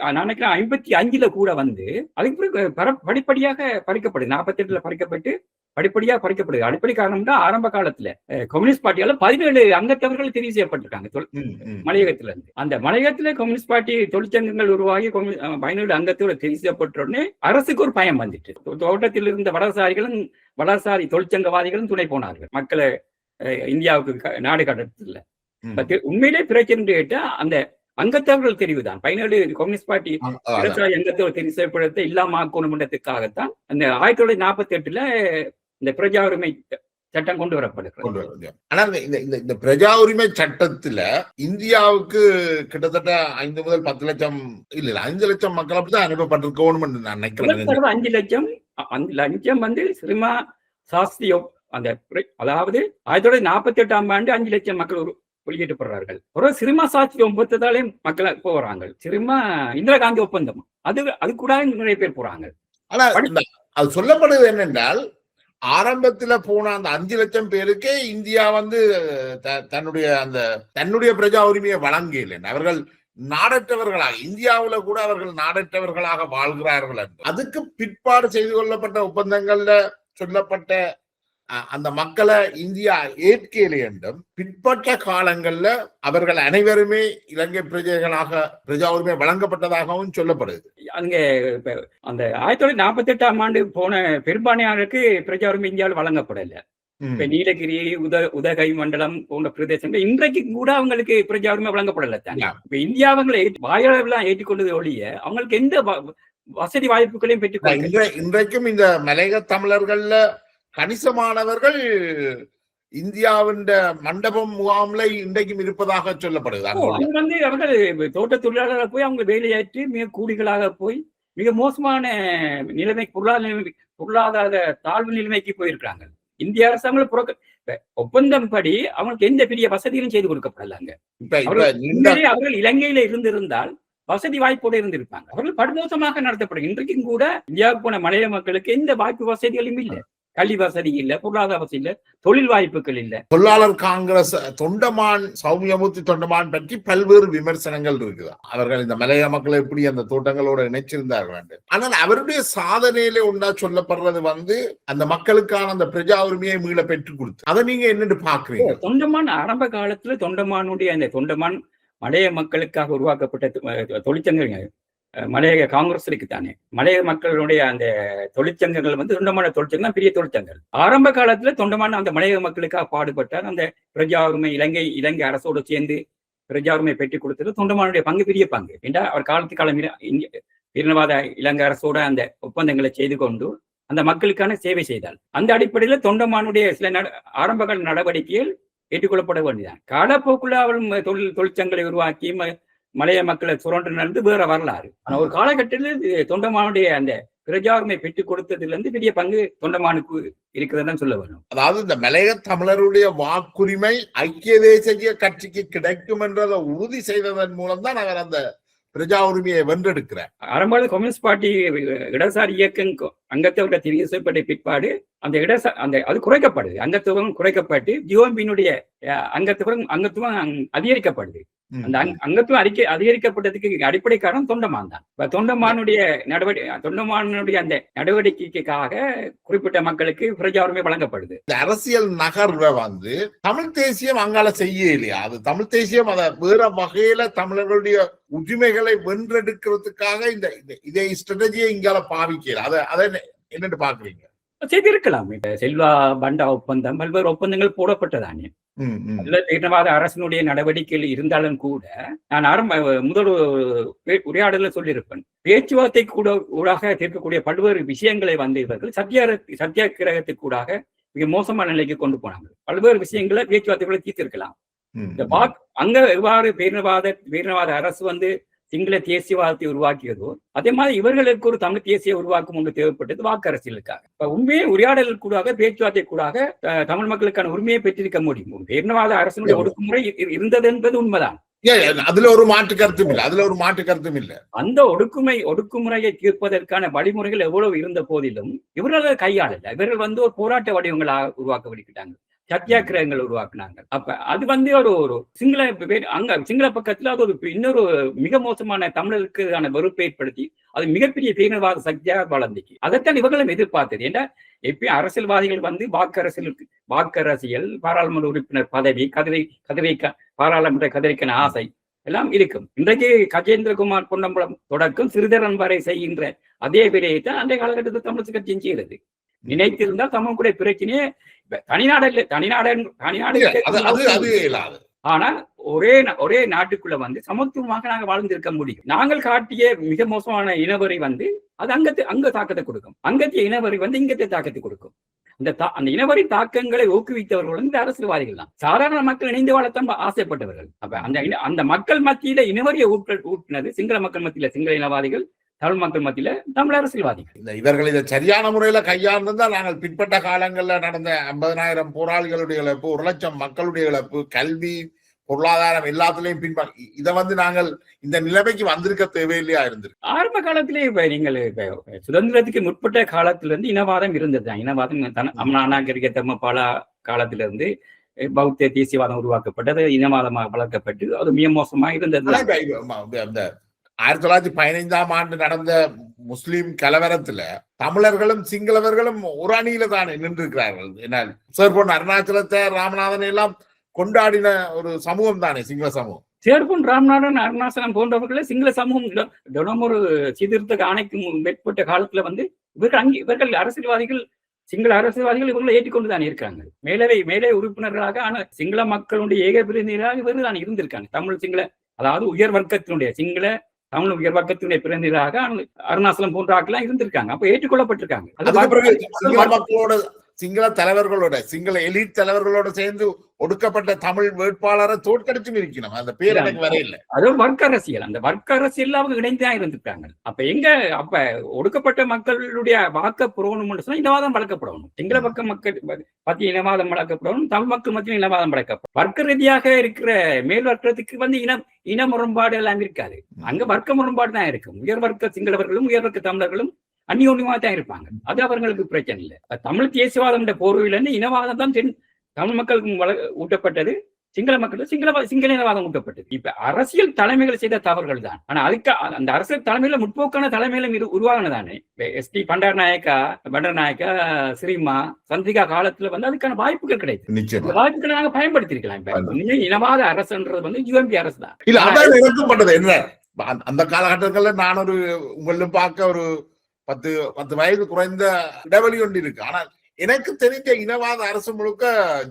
நான் நினைக்கிறேன் 55ல கூட வந்து அதுக்கு படிப்படியாக பறிக்கப்படுது. 48ல பறிக்கப்பட்டு படிப்படியாக பறிக்கப்படுது. அடிப்படை காரணம் தான் ஆரம்ப காலத்துல கம்யூனிஸ்ட் பார்ட்டியால 17 அங்கத்தவர்கள் தெரிவு செய்யப்பட்டிருக்காங்க மலையகத்துல இருந்து. அந்த மலையகத்துல கம்யூனிஸ்ட் பார்ட்டி தொழிற்சங்கங்கள் உருவாகி 17 அங்கத்தவர்கள் தெரிவு செய்யப்பட்ட உடனே அரசுக்கு ஒரு பயம் வந்துட்டு தோட்டத்தில் இருந்த வடசாரி தொழிற்சங்கவாதிகளும் துணை போனார்கள் மக்களை இந்தியாவுக்கு நாடு கடத்தல. உண்மையிலே பிரச்சனை கேட்டா அந்த அங்கத்தவர்கள் தெரிவுதான் 17 கம்யூனிஸ்ட் பார்ட்டி அங்கத்தவர்கள் தெரிவு செய்யப்படத்தை இல்லாம ஆக்கணும்ன்றதுக்காகத்தான் அந்த 1948ல இந்த பிரஜா உரிமை சட்டம் கொண்டு வரப்படுகிறது. ஆனால் இந்த பிரஜா உரிமை சட்டத்துல இந்தியாவுக்கு கிட்டத்தட்ட 5 முதல் 10 லட்சம் இல்ல 5 லட்சம் மக்கள் அப்படிதான் அனுப்பப்பட்டிருக்கணும் நான் நினைக்கிறேன். 5 லட்சம் வந்து சினிமா சாஸ்திரியோ அந்த அதாவது 1948ஆம் ஆண்டு 5 லட்சம் மக்கள் வெளியிடப்படுறார்கள். ஒரு சினிமா சாட்சி ஒப்பந்தத்தாலே மக்கள் போறாங்க. சினிமா இந்திரா காந்தி ஒப்பந்தம் அது கூட நிறைய பேர் போறாங்க. ஆனா அது சொல்லப்படுது என்னென்றால் ஆரம்பத்துல போன அந்த 5 லட்சம் பேருக்கே இந்தியா வந்து தன்னுடைய பிரஜா உரிமையை வழங்கல. அவர்கள் நாடற்றவர்களாக இந்தியாவுல கூட அவர்கள் நாடற்றவர்களாக வாழ்கிறார்கள். அதுக்கு பிற்பாடு செய்து கொள்ளப்பட்ட ஒப்பந்தங்கள்ல சொல்லப்பட்ட அந்த மக்களை இந்தியா ஏற்கல என்றும் பிற்பட்ட காலங்கள்ல அவர்கள் அனைவருமே இலங்கை பிரஜைகளாக பிரஜா உரிமை வழங்கப்பட்டதாகவும் சொல்லப்படுது. அங்க அந்த 1948ஆம் ஆண்டு போன பெரும்பான்மையானருக்கு பிரஜா உரிமை இந்தியாவில் வழங்கப்படல. இப்ப நீலகிரி, உதகை மண்டலம் போன்ற பிரதேசங்கள் இன்றைக்கு கூட அவங்களுக்கு பிரஜா உரிமை வழங்கப்படல தானே. இப்ப இந்தியா அவங்களை வாயிலாம் ஏற்றுக்கொண்டது ஒழிய அவங்களுக்கு எந்த வசதி வாய்ப்புகளையும் பெற்றுக் இன்றைக்கும் இந்த மலையக தமிழர்கள்ல கணிசமானவர்கள் இந்தியாவின் மண்டபம் முகாம்ல இன்றைக்கும் இருப்பதாக சொல்லப்படுது. அவர்கள் தோட்ட தொழிலாளர்கள் போய் அவங்க வேலையாற்றி மிக கூலிகளாக போய் மிக மோசமான நிலைமை, பொருளாதார தாழ்வு நிலைமைக்கு போயிருக்கிறாங்க. இந்திய அரசாங்கம் ஒப்பந்தம் படி அவங்களுக்கு எந்த பெரிய வசதியும் செய்து கொடுக்கப்படலாங்க. அவர்கள் இலங்கையில இருந்திருந்தால் வசதி வாய்ப்போடு இருந்திருப்பாங்க. அவர்கள் படுமோசமாக நடத்தப்படும். இன்றைக்கும் கூட இந்தியாவுக்கு போன மலைய மக்களுக்கு எந்த வாய்ப்பு வசதிகளும் இல்லை. கல்வி வசதி இல்ல, பொருளாதார வசதி இல்ல, தொழில் வாய்ப்புகள் இல்ல. தொழிலாளர் காங்கிரஸ் தொண்டமான் சௌமியமூர்த்தி தொண்டமான் பற்றி பல்வேறு விமர்சனங்கள் இருக்குது. அவர்கள் இந்த மலைய மக்களை எப்படி அந்த தோட்டங்களோட இணைச்சிருந்தார்கள். ஆனால் அவருடைய சாதனையில ஒன்றா சொல்லப்படுறது அந்த மக்களுக்கான அந்த பிரஜா உரிமையை மீள பெற்றுக் கொடுத்து அதை நீங்க என்னன்னு பாக்குறீங்க? தொண்டமான் ஆரம்ப காலத்துல தொண்டமானுடைய அந்த தொண்டமான் மலைய மக்களுக்காக உருவாக்கப்பட்ட தொழிற்சங்கங்கள் மலையக காங்கிரஸ் இருக்குத்தானே. மலையக மக்களுடைய அந்த தொழிற்சங்கங்கள் தொண்டமான தொழிற்சங்கம் பெரிய தொழிற்சங்கங்கள். ஆரம்ப காலத்துல தொண்டமான அந்த மலையக மக்களுக்காக பாடுபட்டார். அந்த பிரஜா உரிமை இலங்கை அரசோடு சேர்ந்து பிரஜா உரிமை பெற்றுக் கொடுத்தது தொண்டமானுடைய பங்கு பெரிய பங்கு. ஏண்டா அவர் காலத்து காலம் பேரினவாத இலங்கை அரசோட அந்த ஒப்பந்தங்களை செய்து கொண்டு அந்த மக்களுக்கான சேவை செய்தால் அந்த அடிப்படையில தொண்டமானுடைய சில ஆரம்பகால நடவடிக்கைகள் ஏற்றுக்கொள்ளப்பட வேண்டியதான். காலப்போக்குள்ள அவர் தொழிற்சங்களை உருவாக்கி மலைய மக்களை சுரண்டு வேற வரலாறு. ஆனா ஒரு காலகட்டத்தில் தொண்டமானுடைய அந்த பிரஜாவுரிமை பெற்றுக் கொடுத்ததுல இருந்து பெரிய பங்கு தொண்டமானுக்கு இருக்குதுன்னு சொல்ல வேணும். அதாவது இந்த மலைய தமிழருடைய வாக்குரிமை ஐக்கிய தேசிய கட்சிக்கு கிடைக்கும் என்றதை உறுதி செய்ததன் மூலம் தான் அவர் அந்த பிரஜா உரிமையை வென்றெடுக்கிறார். ஆரம்ப கம்யூனிஸ்ட் பார்ட்டி இடதுசாரி இயக்கம் அங்கத்தவர்கள் தெரிவு செய்யப்பட்ட பிற்பாடு அந்த அது குறைக்கப்படுது. அங்கத்துவம் குறைக்கப்பட்டு ஜிஓம்பியினுடைய அங்கத்துவம் அதிகரிக்கப்படுது. அந்த அங்கத்துவம் அதிகரிக்கப்பட்டதுக்கு அடிப்படை காரணம் தொண்டமான் தான். தொண்டமானுடைய அந்த நடவடிக்கைக்காக குறிப்பிட்ட மக்களுக்கு பிரஜா உரிமை வழங்கப்படுது. அரசியல் நகர்வை தமிழ் தேசியம் அங்கால செய்ய இல்லையா? அது தமிழ் தேசியம் அதை வேற வகையில தமிழர்களுடைய உரிமைகளை வென்றெடுக்கிறதுக்காக இதே ஸ்ட்ராட்டஜியை இங்கால பாவிக்கல. அதை என்னன்னு பாக்குறீங்க? செய்திருக்கலாம். செல்வா பண்டா ஒப்பந்தம், பல்வேறு ஒப்பந்தங்கள் போடப்பட்டதானே. தீவிரவாத அரசனுடைய நடவடிக்கைகள் இருந்தாலும் கூட நான் முதல் உரையாடல சொல்லியிருப்பேன். பேச்சுவார்த்தை ஊடாக தீர்க்கக்கூடிய பல்வேறு விஷயங்களை இவர்கள் சத்தியாகிரகத்துக்கு கூடாக மிக மோசமான நிலைக்கு கொண்டு போனாங்க. பல்வேறு விஷயங்களை பேச்சுவார்த்தைகளை தீர்த்திருக்கலாம். அங்க எவ்வாறு பேரினவாத அரசு சிங்கள தேசியவாதத்தை உருவாக்கியதோ அதே மாதிரி இவர்களுக்கு ஒரு தமிழ் தேசிய உருவாக்கம் ஒன்று தேவைப்பட்டது வாக்கு அரசியலுக்காக. இப்ப உண்மையை உரையாடல் கூடாக பேச்சுவார்த்தை கூடாக தமிழ் மக்களுக்கான உரிமையை பெற்றிருக்க முடியும். பேரினவாத அரசனுடைய ஒடுக்குமுறை இருந்தது என்பது உண்மைதான். அதுல ஒரு மாற்று கருத்தும் இல்ல. அந்த ஒடுக்குமுறையை தீர்ப்பதற்கான வழிமுறைகள் எவ்வளவு இருந்த போதிலும் இவர்கள் கையாளல. இவர்கள் ஒரு போராட்ட வடிவங்களாக உருவாக்க வலிக்கிட்டாங்க. சத்தியாகிரகங்கள் உருவாக்குனாங்க. அப்ப அது ஒரு சிங்கள பக்கத்துல அது இன்னொரு மிக மோசமான தமிழருக்கான வெறுப்பை ஏற்படுத்தி அது மிகப்பெரிய பேரினவாத சக்தியாக வளர்ந்துச்சு. அதைத்தான் இவர்களும் எதிர்பார்த்தது. ஏன்னா எப்பயும் அரசியல்வாதிகள் வாக்கு அரசியல், பாராளுமன்ற உறுப்பினர் பதவி, பாராளுமன்ற கதிரைக்கான ஆசை எல்லாம் இருக்கும். இன்றைக்கு கஜேந்திரகுமார் பொன்னம்பலம் தொடக்கம் சிறிதரன் வரை செய்கின்ற அதே விலையை தான் அந்த காலகட்டத்தில் தமிழ் கட்சியும் செய்கிறது. நினைத்திருந்தால் தமிழ் கூட பிரச்சனையே தனிநாடு. ஆனால் ஒரே நாட்டுக்குள்ள சமத்துவமாக நாங்கள் வாழ்ந்திருக்க முடியும். நாங்கள் காட்டிய மிக மோசமான இனவரி அது அங்க தாக்கத்தை கொடுக்கும். அங்கத்திய இனவரி இங்கத்தை தாக்கத்தை கொடுக்கும். அந்த இனவரி தாக்கங்களை ஊக்குவித்தவர்கள் இந்த அரசியல்வாதிகள் தான். சாதாரண மக்கள் இணைந்து வாழத்தான் ஆசைப்பட்டவர்கள். அப்ப அந்த மக்கள் மத்தியில இனவரியை ஊட்டினது சிங்கள மக்கள் மத்தியில சிங்கள இனவாதிகள், தமிழ் மக்கள் மத்தியில தமிழ் அரசியல்வாதிகள். இவர்கள் இதை சரியான முறையில கையாண்டிருந்தால் நாங்கள் பிற்பட்ட காலங்களில் நடந்த 50,000 போராளிகளுடைய இழப்பு, 1 லட்சம் மக்களுடைய இழப்பு, கல்வி, பொருளாதாரம் எல்லாத்திலையும் இதை நாங்கள் இந்த நிலைமைக்கு வந்திருக்க தேவையில்லையா இருந்திருக்கு. ஆரம்ப காலத்திலே நீங்கள் சுதந்திரத்துக்கு முற்பட்ட காலத்திலிருந்து இனவாதம் இருந்ததுதான். இனவாதம் அநாகரிக தர்மபாலா காலத்திலிருந்து பௌத்த தேசியவாதம் உருவாக்கப்பட்டது, இனவாதமாக வளர்க்கப்பட்டு அது மிக மோசமாக இருந்தது. 1915ஆம் ஆண்டு நடந்த முஸ்லிம் கலவரத்துல தமிழர்களும் சிங்களவர்களும் ஒரு அணியில தான் நின்றிருக்கிறார்கள். என்ன சேர்பொன் அருணாச்சலத்தை, ராமநாதன் எல்லாம் கொண்டாடின ஒரு சமூகம் தானே சிங்கள சமூகம். சேர்பொன், ராமநாதன், அருணாச்சலம் போன்றவர்களே சிங்கள சமூகம் ஒரு சீர்திருத்த ஆணைக்கு மேற்பட்ட காலத்துல இவர்கள் அரசியல்வாதிகள் சிங்கள அரசியல்வாதிகள் இவங்களை ஏற்றுக்கொண்டு தான் இருக்காங்க. மேலே உறுப்பினர்களாக, ஆனால் சிங்கள மக்களுடைய ஏக பிரதிநிதிகளாக இவர்கள் தான் இருந்திருக்காங்க. தமிழ் சிங்கள, அதாவது உயர் வர்க்கத்தினுடைய சிங்கள தமிழ் உயர் வர்க்கத்தினுடைய பிரதிநிதிகளாக அருணாசலம் போன்ற ஆட்கள்லாம் இருந்திருக்காங்க. அப்ப ஏற்றுக்கொள்ளப்பட்டிருக்காங்க. சிங்கள தலைவர்களோட, சிங்கள எலிட் தலைவர்களோட சேர்ந்து ஒடுக்கப்பட்ட தமிழ் வேட்பாளரை தோற்கடிச்சும் இருக்கணும். அந்த பேர் எனக்கு வர இல்லை. அதுவும் வர்க்க அரசியல். அந்த வர்க்க அரசியல் அவங்க இணைந்துதான் இருந்திருக்காங்க. அப்ப ஒடுக்கப்பட்ட மக்களுடைய வாக்க புறவணும்னு சொன்னா இனவாதம் வளர்க்கப்படணும். சிங்கள பக்க மக்கள் பத்தி இனவாதம் வளர்க்கப்படணும், தமிழ் மக்கள் மத்தியில் இனவாதம் வளர்க்கப்படும். வர்க்க ரீதியாக இருக்கிற மேல் வர்க்கத்துக்கு இன முரண்பாடு எல்லாம் இருக்காது. அங்க வர்க்க முரண்பாடு தான் இருக்கும். உயர் வர்க்க சிங்களவர்களும் உயர் வர்க்க தமிழர்களும் அந்நியோன்யமாக தான் இருப்பாங்க. அது அவர்களுக்கு பிரச்சனை இல்லை. தமிழ் தேசியவாதம் என்ற போர்வையிலிருந்து இனவாதம் தான் தமிழ் மக்களுக்கு ஊட்டப்பட்டது, சிங்கள மக்களுக்கு சிங்கள இனவாதம் ஊட்டப்பட்டது. இப்ப அரசியல் தலைமைகள் செய்த தவறுகள் தான். ஆனா அதுக்கு அந்த அரசியல் தலைமையில முற்போக்கான தலைமையிலும் உருவாகினதானே. எஸ்டி பண்டாரநாயக்கா ஸ்ரீமா சந்திரிகா காலத்துல அதுக்கான வாய்ப்புகள் கிடைக்கும். வாய்ப்புகளை நாங்க பயன்படுத்திருக்கலாம். இப்ப இனவாத அரசுன்றது யூஎம்பி அரசு தான். இல்ல அதான் இறக்கப்பட்டது. என்ன அந்த காலகட்டங்கள்ல நான் உங்களும் பார்க்க ஒரு 10 வயது குறைந்த இடைவெளி ஒன்று இருக்கு. ஆனால் எனக்கு தெரிஞ்ச இனவாத அரசு முழுக்க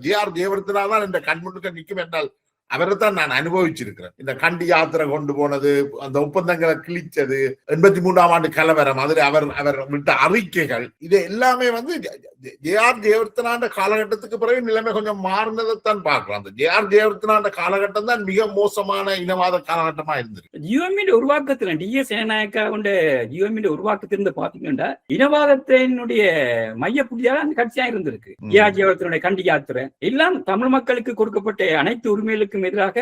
ஜி.ஆர். ஜெயவர்தனா தான் இந்த கண் முழுக்க நிற்கும் என்றால் அவரை தான் நான் அனுபவிச்சிருக்கிறேன். இந்த கண்டி யாத்திரை கொண்டு போனது, அந்த ஒப்பந்தங்களை கிழிச்சது, 83ஆம் ஆண்டு கலவரம், அதில் அவர் விட்ட அறிக்கைகள், இது எல்லாமே ஜே.ஆர். ஜெயவர்தனாண்ட காலகட்டத்துக்கு பிறகு நிலைமை கொஞ்சம் மாறினதைத்தான் பார்க்கலாம். அந்த ஜே.ஆர். ஜெயவர்தனாண்ட காலகட்டம் தான் மிக மோசமான இனவாத காலகட்டமா இருந்தது. ஜியோமின் உருவாக்கத்துல டி.எஸ். சேனாநாயக்கா கொண்ட ஜியோமின் உருவாக்கத்திலிருந்து பாத்தீங்கன்னா இனவாதத்தினுடைய மையப்புள்ளியாக அந்த கட்சியா இருந்திருக்கு. ஜே.ஆர். ஜெயவர்தனுடைய கண்டி யாத்திரை எல்லாம் தமிழ் மக்களுக்கு கொடுக்கப்பட்ட அனைத்து உரிமைகளுக்கு எதிராக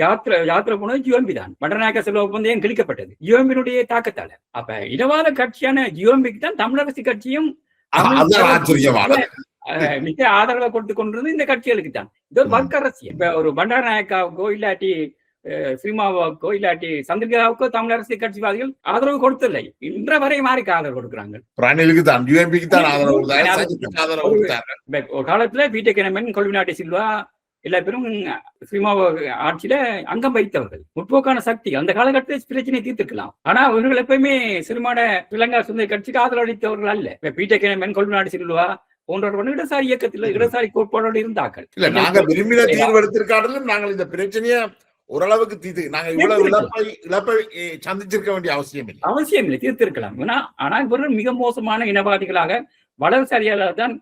யாத்திரை போனது ஜியோம்பி தான். பண்டநாயக்க செல்வ ஒப்பந்தம் கிழிக்கப்பட்டது ஜியோம்பினுடைய தாக்கத்தால. அப்ப இனவாத கட்சியான ஜியோம்பிக்கு தான் தமிழரசு கட்சியும் மிக ஆதரவை கொடுத்து கொண்டிருந்தது இந்த கட்சிகளுக்கு தான். இது ஒரு வர்க்க அரசியல். இப்ப ஒரு பண்டாரநாயக்காவுக்கோ இல்லாட்டி ஸ்ரீமாவுக்கோ இல்லாட்டி சந்திரிகாவுக்கோ தமிழரசு கட்சிவாதிகள் ஆதரவு கொடுத்தில்லை. இன்ற வரை மாறிக்கு ஆதரவு கொடுக்குறாங்க. ஒரு காலத்துல பீட்டர் கொள்விநாட்டி சில்வா எல்லா பேரும் ஸ்ரீமாவோ ஆட்சியில அங்கம் வைத்தவர்கள், முற்போக்கான சக்தி. அந்த காலகட்டத்தில் பிரச்சனை தீர்த்துக்கலாம். ஆனா அவர்கள் எப்பயுமே ஸ்ரீலங்கா சுதந்திர கட்சிக்கு ஆதரவு அளித்தவர்கள் அல்ல. பீட்டர் கொள்விநாட்டி சில்வா போன்றவர்கள் இடதுசாரி இயக்கத்தில் இடதுசாரி கோட்பாடோடு இருந்தார்கள். இல்ல, நாங்க விரும்பின தீர்வு எடுத்திருக்காட்டிலும் நாங்கள் இந்த பிரச்சனைய ஓரளவுக்கு தீர்த்து நாங்க இவ்வளவு இழப்பை சந்திச்சிருக்க வேண்டிய அவசியம் இல்லை, தீர்த்திருக்கலாம். ஆனா இவர்கள் மிக மோசமான இனவாதிகளாக வலதுசாரியாக தான்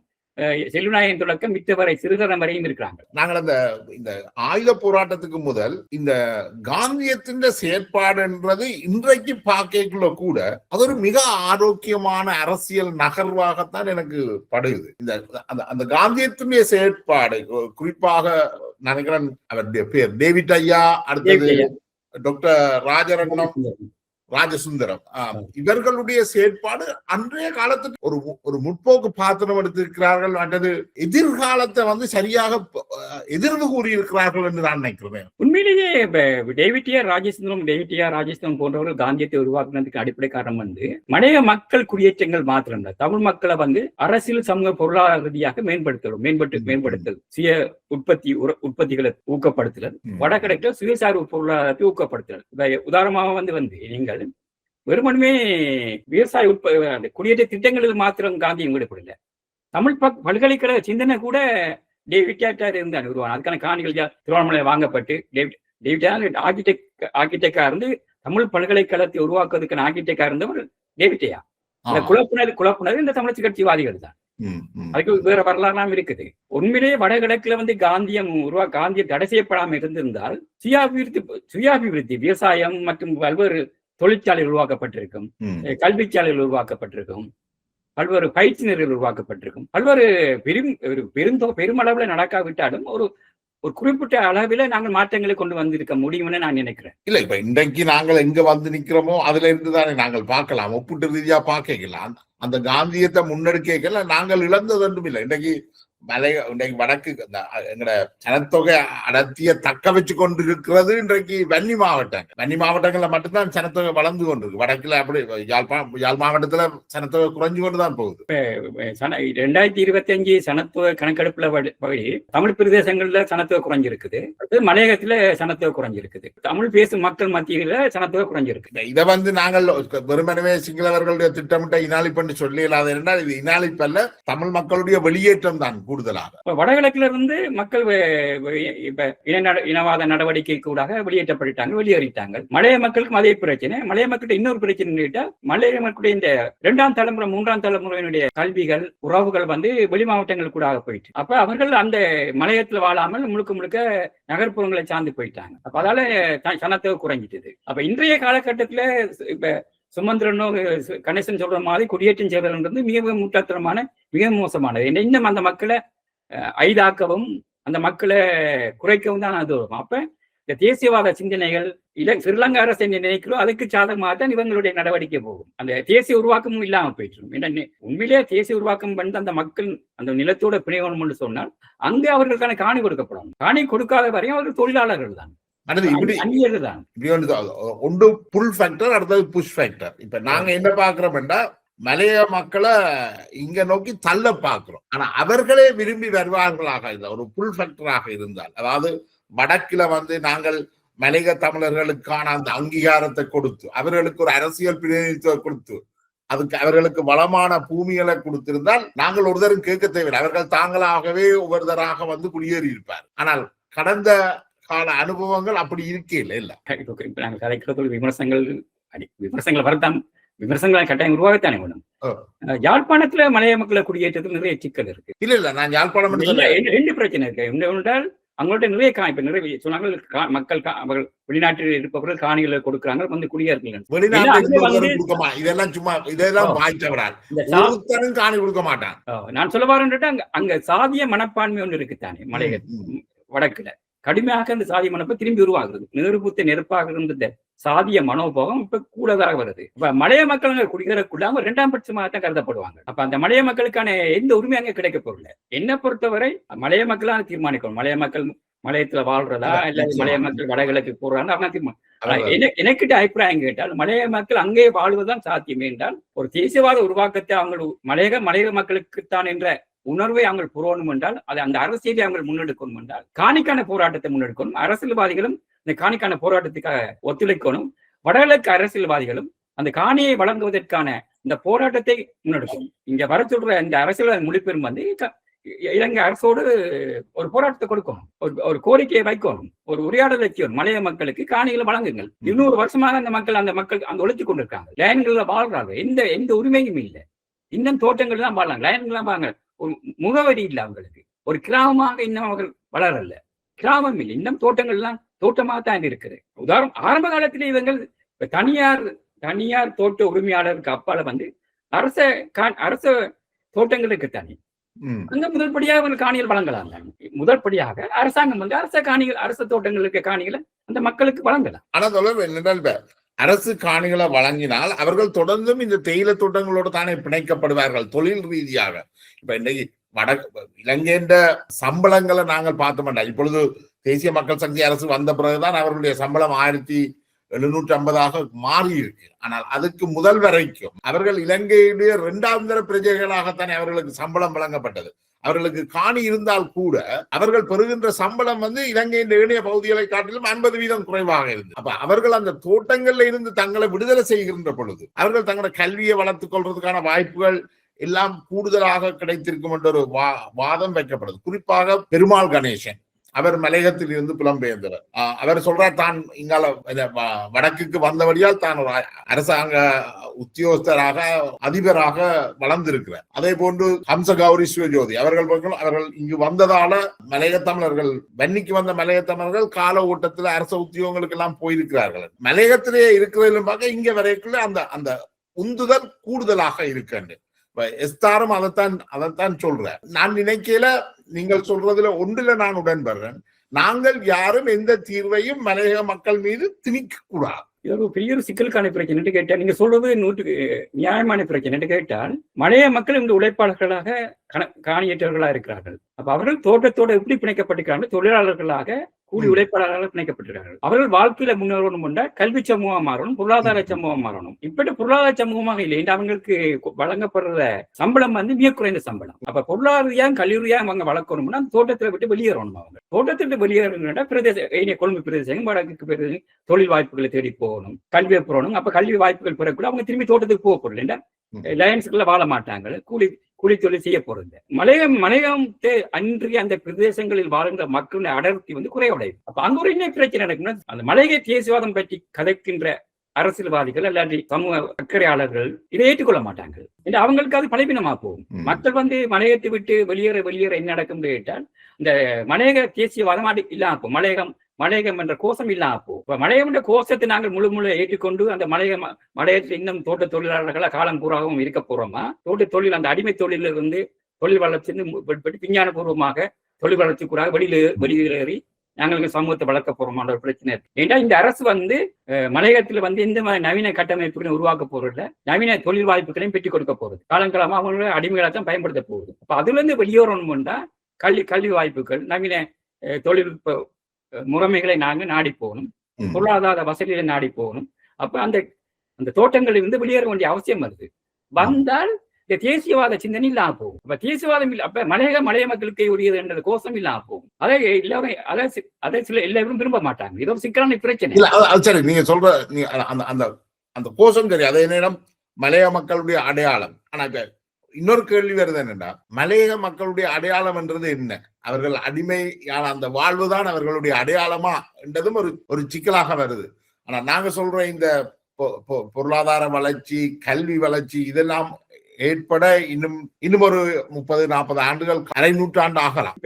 செல்வநாயகன் தொடக்கம் மித்தவரை சிறுதரம் வரையும் இருக்கிறாங்க. நாங்கள் இந்த ஆயுத போராட்டத்துக்கு முதல் இந்த காந்தியத்தின் செயற்பாடுன்றது இன்றைக்கு பார்க்கக்குள்ள கூட அது ஒரு மிக ஆரோக்கியமான அரசியல் நகர்வாகத்தான் எனக்கு படுகிறது. அந்த காந்தியத்தினுடைய செயற்பாடு, குறிப்பாக நினைக்கிறேன் அவருடைய பேர் டேவிட் ஐயா, அடுத்தது டாக்டர் ராஜசுந்தரம், இவர்களுடைய செயற்பாடு அன்றைய காலத்துக்கு ஒரு முற்போக்கு பாத்திரம் எடுத்திருக்கிறார்கள். அல்லது எதிர்காலத்தை சரியாக எதிர்வு கூறியிருக்கிறார்கள் என்று நான் நினைக்கிறேன். உண்மையிலேயே டேவிட்டியா ராஜேந்திரம் போன்றவர்கள் காந்தியத்தை உருவாக்குனதுக்கு அடிப்படை காரணம் மலைய மக்கள் குடியேற்றங்கள் மாத்திரம் இல்ல, தமிழ் மக்களை அரசியல் சமூக பொருளாதார ரீதியாக மேம்படுத்தல், சுய உற்பத்திகளை ஊக்கப்படுத்தல், வடகிழக்கில் சுயசார்பு பொருளாதாரத்தை ஊக்கப்படுத்தல். உதாரணமாக நீங்கள் வெறுமனுமே விவசாய குடியேற்ற திட்டங்களில் மாத்திரம் காந்தியம் ஈடுபடல. தமிழ் பல்கலைக்கழக சிந்தனை கூட டேவிட் இருந்தார் உருவான. அதுக்கான காணிகள் திருவண்ணாமலை வாங்கப்பட்டு டேவிட் ஆர்கிடெக்டா இருந்து தமிழ் பல்கலைக்கழகத்தை உருவாக்குவதற்கான ஆர்கிடெக்டா இருந்தவர் டேவிட்டையா. குழப்பினர் இந்த தமிழ் கட்சிவாதிகள் தான். அதுக்கு வேற வரலாறுலாம் இருக்குது. உண்மையிலேயே வடகிழக்குல காந்தியம் தடை செய்யப்படாமல் இருந்திருந்தால் சுயாபிவிருத்தி, விவசாயம் மற்றும் பல்வேறு தொழிற்சாலைகள் உருவாக்கப்பட்டிருக்கும், கல்விச்சாலைகள் உருவாக்கப்பட்டிருக்கும், பல்வேறு பயிற்சி நிறுவனங்கள் உருவாக்கப்பட்டிருக்கும். பல்வேறு பெருமளவுல நடக்காவிட்டாலும் ஒரு குறிப்பிட்ட அளவில நாங்கள் மாற்றங்களை கொண்டு வந்திருக்க முடியும்னு நான் நினைக்கிறேன். இல்ல, இப்ப இன்றைக்கு நாங்கள் எங்க நிக்கிறோமோ அதுல இருந்துதானே நாங்கள் பார்க்கலாம், ஒப்புட்டு ரீதியா பார்க்கலாம். அந்த காந்தியத்தை முன்னெடுக்கல நாங்கள் இழந்தது ஒன்றும் இல்லை. இன்றைக்கு இன்றைக்கு வடக்கு எங்கட சனத்தொகை அடர்த்திய தக்க வச்சு கொண்டிருக்கிறது இன்றைக்கு வன்னி மாவட்டங்கள்ல மட்டும்தான் சனத்தொகை வளர்ந்து கொண்டிருக்கு. வடக்குல அப்படி யாழ் மாவட்டத்துல சனத்தொகை குறைஞ்சு கொண்டுதான் போகுது. 2025 சனத்தொகை கணக்கெடுப்புல படி தமிழ் பிரதேசங்கள்ல சனத்தொகை குறைஞ்சிருக்குது, மலையகத்துல சனத்தொகை குறைஞ்சிருக்குது, தமிழ் பேசும் மக்கள் மத்தியில சனத்தொகை குறைஞ்சிருக்கு. இதை நாங்கள் வெறுமனவே சிங்களவர்களுடைய திட்டமிட்ட இனாலிப்பு சொல்லி இல்லாத என்றால் இது இனாலிப்பு அல்ல, தமிழ் மக்களுடைய வெளியேற்றம் தான் கூடுதலாக. வடகிழக்குல இருந்து மக்கள் இப்ப இனவாத நடவடிக்கை கூட வெளியேற்றப்பட்டாங்க, வெளியேறிட்டாங்க. மலைய மக்களுக்கும் அதே பிரச்சனை. மலைய மக்கள்கிட்ட இன்னொரு பிரச்சனை, மலைய மக்களுடைய இந்த 2ஆம் தலைமுறை 3ஆம் தலைமுறையினுடைய கல்விகள் உறவுகள் வெளி மாவட்டங்கள் கூட போயிட்டு, அப்ப அவர்கள் அந்த மலையத்துல வாழாமல் முழுக்க முழுக்க நகர்ப்புறங்களை சார்ந்து போயிட்டாங்க. அப்ப அதால சனத்தொகை குறைஞ்சிட்டது. அப்ப இன்றைய காலகட்டத்துல இப்ப சுமந்திரனோ கணேசன் சொல்ற மாதிரி குடியேற்றம் செய்வதுன்றது மிக முட்டாள்தனமான, மிக மோசமானது. இன்னும் அந்த மக்களை ஐதாக்கவும் அந்த மக்களை குறைக்கவும் தான் அது வரும். அப்ப இந்த தேசியவாத சிந்தனைகள் ஸ்ரீலங்கா அரசு என்ன நினைக்கிறோம் அதுக்கு சாதகமாக தான் இவங்களுடைய நடவடிக்கை போகும். அந்த தேசிய உருவாக்கமும் இல்லாம போயிட்டு உண்மையிலேயே தேசிய உருவாக்கம் பண்ணி அந்த மக்கள் அந்த நிலத்தோட பிணையணும்னு சொன்னால் அங்கே அவர்களுக்கான காணி கொடுக்கப்படும். காணி கொடுக்காத வரையும் அவர்கள் தொழிலாளர்கள் தான். ஒன்று புல் ஃபேக்டர், அடுத்தது புஷ் ஃபேக்டர். இப்ப நாங்க என்ன பாக்குறோம்னா மலைய மக்களை இங்க நோக்கி தள்ள பாக்குறோம். ஆனா அவர்களே விரும்பி வருவார்களாக இல்லை ஒரு புல் ஃபேக்டராக இருந்தால், அதாவது வடக்குல நாங்கள் மலைய தமிழர்களுக்கான அந்த அங்கீகாரத்தை கொடுத்து அவர்களுக்கு ஒரு அரசியல் பிரதிநிதித்துவம் கொடுத்து அதுக்கு அவர்களுக்கு வளமான பூமிகளை கொடுத்திருந்தால் நாங்கள் ஒருத்தரும் கேட்க தேவையில்லை, அவர்கள் தாங்களாகவே ஒவ்வொருத்தராக குடியேறி இருப்பார். ஆனால் கடந்த கால அனுபவங்கள் அப்படி இருக்கே இல்ல. விமர்சனங்கள் வரத்தான், விமர்சனங்களை கட்டாயம் உருவாகத்தானே வேணும். யாழ்ப்பாணத்துல மலைய மக்களை குடியேற்றத்தில் நிறைய சிக்கல் இருக்கு. இல்ல நான் யாழ்ப்பாணம் 2 பிரச்சனை இருக்கு. என்றால் அவங்கள்ட்ட நிறைய இப்ப நிறைய சொன்னாங்க, மக்கள் வெளிநாட்டில் இருப்பவர்கள் காணிகளை கொடுக்குறாங்க குடியேறீங்க. இதெல்லாம் சும்மா இதெல்லாம் காணி கொடுக்க மாட்டான். நான் சொல்ல வரேன், அங்க சாதிய மனப்பான்மை ஒன்று இருக்குத்தானே மலைய வடக்குல கடுமையாக அந்த சாதிய மனப்பை திரும்பி உருவாகுது. நெருப்புத்த நெருப்பாக இருந்த சாதிய மனோபோகம் இப்ப கூடதாக வருது. இப்ப மலைய மக்கள் குடியேறக்குள்ள 2ஆம் பட்சமாக தான் கருதப்படுவாங்க. அப்ப அந்த மலைய மக்களுக்கான எந்த உரிமை அங்க கிடைக்க போறல. என்ன பொறுத்தவரை மலைய மக்களான தீர்மானிக்கணும், மலைய மக்கள் மலையத்துல வாழ்றதா இல்ல மலைய மக்கள் வடகிழக்கு போறாங்க அவங்க தீர்மானம். எனக்கிட்ட அபிப்பிராயம் கேட்டால் மலைய மக்கள் அங்கே வாழ்வதுதான் சாத்தியமே என்றால் ஒரு தேசியவாத உருவாக்கத்தை அவங்க மலைய மக்களுக்குத்தான் என்ற உணர்வை அவங்க புறணும் என்றால் அது அந்த அரசியலை அவங்க முன்னெடுக்கணும் என்றால் காணிக்கான போராட்டத்தை முன்னெடுக்கணும். அரசியல்வாதிகளும் இந்த காணிக்கான போராட்டத்துக்காக ஒத்துழைக்கணும். வடகிழக்கு அரசியல்வாதிகளும் அந்த காணியை வழங்குவதற்கான இந்த போராட்டத்தை முன்னெடுக்கணும். இங்க வர சொல்ற இந்த அரசியல் மொழிபெரும் இலங்கை அரசோடு ஒரு போராட்டத்தை கொடுக்கணும், ஒரு கோரிக்கையை வைக்கணும், ஒரு உரையாடல் வைக்கணும். மலைய மக்களுக்கு காணிகளை வழங்குங்கள். 200 வருஷமாக அந்த மக்கள் அந்த ஒழிச்சு கொண்டிருக்காங்க. லைன்கள்ல வாழ்றாங்க, எந்த உரிமையும் இல்லை. இன்னும் தோட்டங்கள் தான் வாழலாம், லைன்கள் வாங்க, ஒரு முகவரி இல்லை அவங்களுக்கு. ஒரு கிராமமாக இன்னும் அவர்கள் வளரல, கிராமம் இல்லை, இன்னும் தோட்டங்கள்லாம் தோட்டமாகத்தான் இருக்குது. உதாரணம் ஆரம்ப காலத்திலே இவங்கள் தனியார் தோட்ட உரிமையாளருக்கு அப்பால அரச தோட்டங்களுக்கு தனி அங்க முதல்படியாக அவர்கள் காணிகள் வழங்கலாம். முதல்படியாக அரசாங்கம் அரச தோட்டங்களுக்கு காணிகளை அந்த மக்களுக்கு வழங்கலாம். ஆனா அரசு காணிகளை வழங்கினால் அவர்கள் தொடர்ந்தும் இந்த தேயிலை தோட்டங்களோடு தானே பிணைக்கப்படுவார்கள் தொழில் ரீதியாக. இப்ப இன்னைக்கு இலங்கையின் சம்பளங்களை நாங்கள் பார்த்தோம்டா, இப்பொழுது தேசிய மக்கள் சக்தி அரசு வந்த பிறகுதான் அவர்களுடைய சம்பளம் 1750 மாறி இருக்கு. ஆனால் அதுக்கு முதல் வரைக்கும் அவர்கள் இலங்கையுடைய 2ஆம் தர பிரஜைகளாகத்தானே அவர்களுக்கு சம்பளம் வழங்கப்பட்டது. அவர்களுக்கு காணி இருந்தால் கூட அவர்கள் பெறுகின்ற சம்பளம் இலங்கையின் ஏனைய பகுதிகளை காட்டிலும் 50% குறைவாக இருந்தது. அப்ப அவர்கள் அந்த தோட்டங்கள்ல இருந்து தங்களை விடுதலை செய்கின்ற பொழுது அவர்கள் தங்களோட கல்வியை வளர்த்துக் கொள்றதுக்கான வாய்ப்புகள் எல்லாம் கூடுதலாக கிடைத்திருக்கும் என்ற ஒரு வாதம் வைக்கப்படுது. குறிப்பாக பெருமாள் கணேசன் அவர் மலையகத்தில் இருந்து புலம்பெயர்ந்தவர். அவர் சொல்றார், தான் இங்கால வடக்குக்கு வந்தபடியால் தான் ஒரு அரசாங்க உத்தியோகஸ்தராக அதிபராக வளர்ந்திருக்கிறார். அதே போன்று ஹம்ச கௌரி சிவஜோதி அவர்கள் இங்கு வந்ததால மலைய தமிழர்கள் வன்னிக்கு வந்த மலைய தமிழர்கள் கால ஓட்டத்தில் அரச உத்தியோகங்களுக்கு எல்லாம் போயிருக்கிறார்கள். மலையகத்திலே இருக்கிறதிலும் பார்க்க இங்க வரைக்குள்ள அந்த உந்துதல் கூடுதலாக இருக்கு. எஸ்தாரும் அதைத்தான் சொல்ற. நான் நினைக்கல நீங்கள் சொல்றதுல ஒன்றுல நான் உடன்படுறேன். நாங்கள் யாரும் எந்த தீர்வையும் மலையக மக்கள் மீது திணிக்க கூடாது. இது ஒரு பெரிய ஒரு சிக்கலுக்கான பிரச்சனை கேட்டால், நீங்க சொல்றது 100க்கு நியாயமான பிரச்சனை கேட்டால், மலைய மக்கள் இந்த உழைப்பாளர்களாக காணியேற்றவர்களா இருக்கிறார்கள். அப்ப அவர்கள் தோட்டத்தோடு எப்படி பிணைக்கப்பட்டிருக்கிறார்கள்? தொழிலாளர்களாக, கூலி உழைப்பாளர்களாக பிணைக்கப்பட்டிருக்கிறார்கள். அவர்கள் வாழ்க்கையில முன்னேறணும் என்றால் கல்வி சமூகம் மாறணும், பொருளாதார சமூகம் மாறணும். இப்படி பொருளாதார சமூகமாக இல்லை என்று அவங்களுக்கு வழங்கப்படுற சம்பளம் மிக குறைந்த சம்பளம். அப்ப பொருளாதார கல்லூரியா அவங்க வளர்க்கணும்னா அந்த தோட்டத்தை விட்டு வெளியேறணும். அவங்க தோட்டத்தை விட்டு வெளியேறணும் பிரதேச கொழும்பு பிரதேசம், வடக்கு பிரதேசம் தொழில் வாய்ப்புகளை தேடி போகணும், கல்வியை பெறணும். அப்ப கல்வி வாய்ப்புகள் பெறக்கூட அவங்க திரும்பி தோட்டத்துக்கு போக போறோம் இல்லைன்னா லயன்ஸுக்குள்ள வாழ மாட்டாங்க, கூலி தொழில் செய்ய போறது. மலையம் அன்றைய அந்த பிரதேசங்களில் வாழ்கின்ற மக்களின் அடர்த்தி குறைவடையும். அப்ப அங்க ஒரு என்ன பிரச்சனை நடக்கும்னா, அந்த மலைய தேசியவாதம் பற்றி கதைக்கின்ற அரசியல்வாதிகள் அல்லாட்டி சமூக அக்கறையாளர்கள் இதை ஏற்றுக்கொள்ள மாட்டாங்க. அவங்களுக்கு அது பலவீனமா போகும். மக்கள் மலையத்தை விட்டு வெளியேற என்ன நடக்கும் கேட்டால், இந்த மலையக தேசியவாதம் இல்லாம போகும். மலையகம் என்ற கோஷம் இல்லாம போகும். இப்ப மலையம் என்ற கோஷத்தை நாங்கள் முழு ஏற்றுக்கொண்டு அந்த மலையத்தில் இன்னும் தோட்ட தொழிலாளர்களா காலம் பூராகவும் இருக்க போறோமா? தோட்ட தொழில் அந்த அடிமை தொழிலிருந்து தொழில் வளர்ச்சி விஞ்ஞான பூர்வமாக தொழில் வளர்ச்சிக்கூடாக வெளியேறி நாங்கள் சமூகத்தை வளர்க்க போறோமான ஒரு பிரச்சனை இருக்கு. ஏன்னா இந்த அரசு மலையகத்துல எந்த மாதிரி நவீன கட்டமைப்புகளையும் உருவாக்க போறதில்ல, நவீன தொழில் வாய்ப்புகளையும் பெற்றுக் கொடுக்க போறது. காலங்காலமா அவங்களோட அடிமைகளை தான் பயன்படுத்த போகுது. அப்ப அதுல இருந்து வெளியேறணும்னா கல்வி வாய்ப்புகள், நவீன தொழில்நுட்ப முறைமைகளை நாங்கள் நாடி போகணும், பொருளாதார வசதிகளை நாடி போகணும். அப்ப அந்த தோட்டங்களில் வெளியேற வேண்டிய அவசியம் வருது. வந்தால் இந்த தேசியவாத சிந்தனை இல்லாம போகும். அப்ப தேசியவாதம் இல்ல, அப்ப மலைய மக்களுக்கு உரியது என்ற கோஷம் இல்லாம போகும். அதை சில எல்லாரும் விரும்ப மாட்டாங்க. இது ஒரு சிக்கலான பிரச்சனை. சரி, நீங்க சொல்ற அந்த கோஷம் சரி, அதே நேரம் மலைய மக்களுடைய அடையாளம். ஆனா இன்னொரு கேள்வி வருது என்னன்னா, மலையக மக்களுடைய அடையாளம் என்றது என்ன? அவர்கள் அடிமையான அந்த வாழ்வுதான் அவர்களுடைய அடையாளமா என்றதும் ஒரு சிக்கலாக வருது. ஆனா நாங்க சொல்ற இந்த பொருளாதார வளர்ச்சி, கல்வி வளர்ச்சி இதெல்லாம் ஏற்பட இன்னும் ஒரு 30-40 ஆண்டுகள், அரை நூற்றாண்டு ஆகலாம்.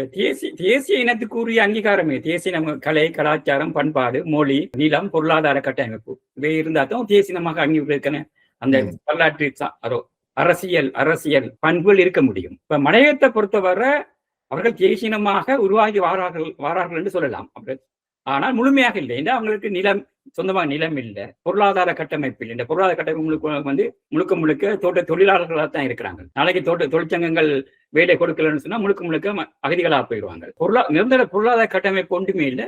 தேசிய இனத்துக்குரிய அங்கீகாரமே தேசிய நம்ம கலை, கலாச்சாரம், பண்பாடு, மொழி, நிலம், பொருளாதார கட்டமைப்பு இவை இருந்தா தான் தேசியமாக அங்கீகரிக்கிற அந்த வரலாற்று அரசியல் பண்புகள் இருக்க முடியும். இப்ப மலையகத்தை பொறுத்தவரை அவர்கள் தேசியமாக உருவாகி வாரார்கள் என்று சொல்லலாம். ஆனால் முழுமையாக இல்லை. அவங்களுக்கு சொந்தமாக நிலம் இல்லை, பொருளாதார கட்டமைப்பு இல்லை. இந்த பொருளாதார கட்டமைப்பு முழுக்க தோட்ட தொழிலாளர்களாக தான் இருக்கிறாங்க. நாளைக்கு தொழிற்சங்கங்கள் வேலை கொடுக்கலன்னு சொன்னா முழுக்க அகதிகளாக போயிடுவாங்க. நிரந்தர பொருளாதார கட்டமைப்பு ஒன்றுமே இல்லை,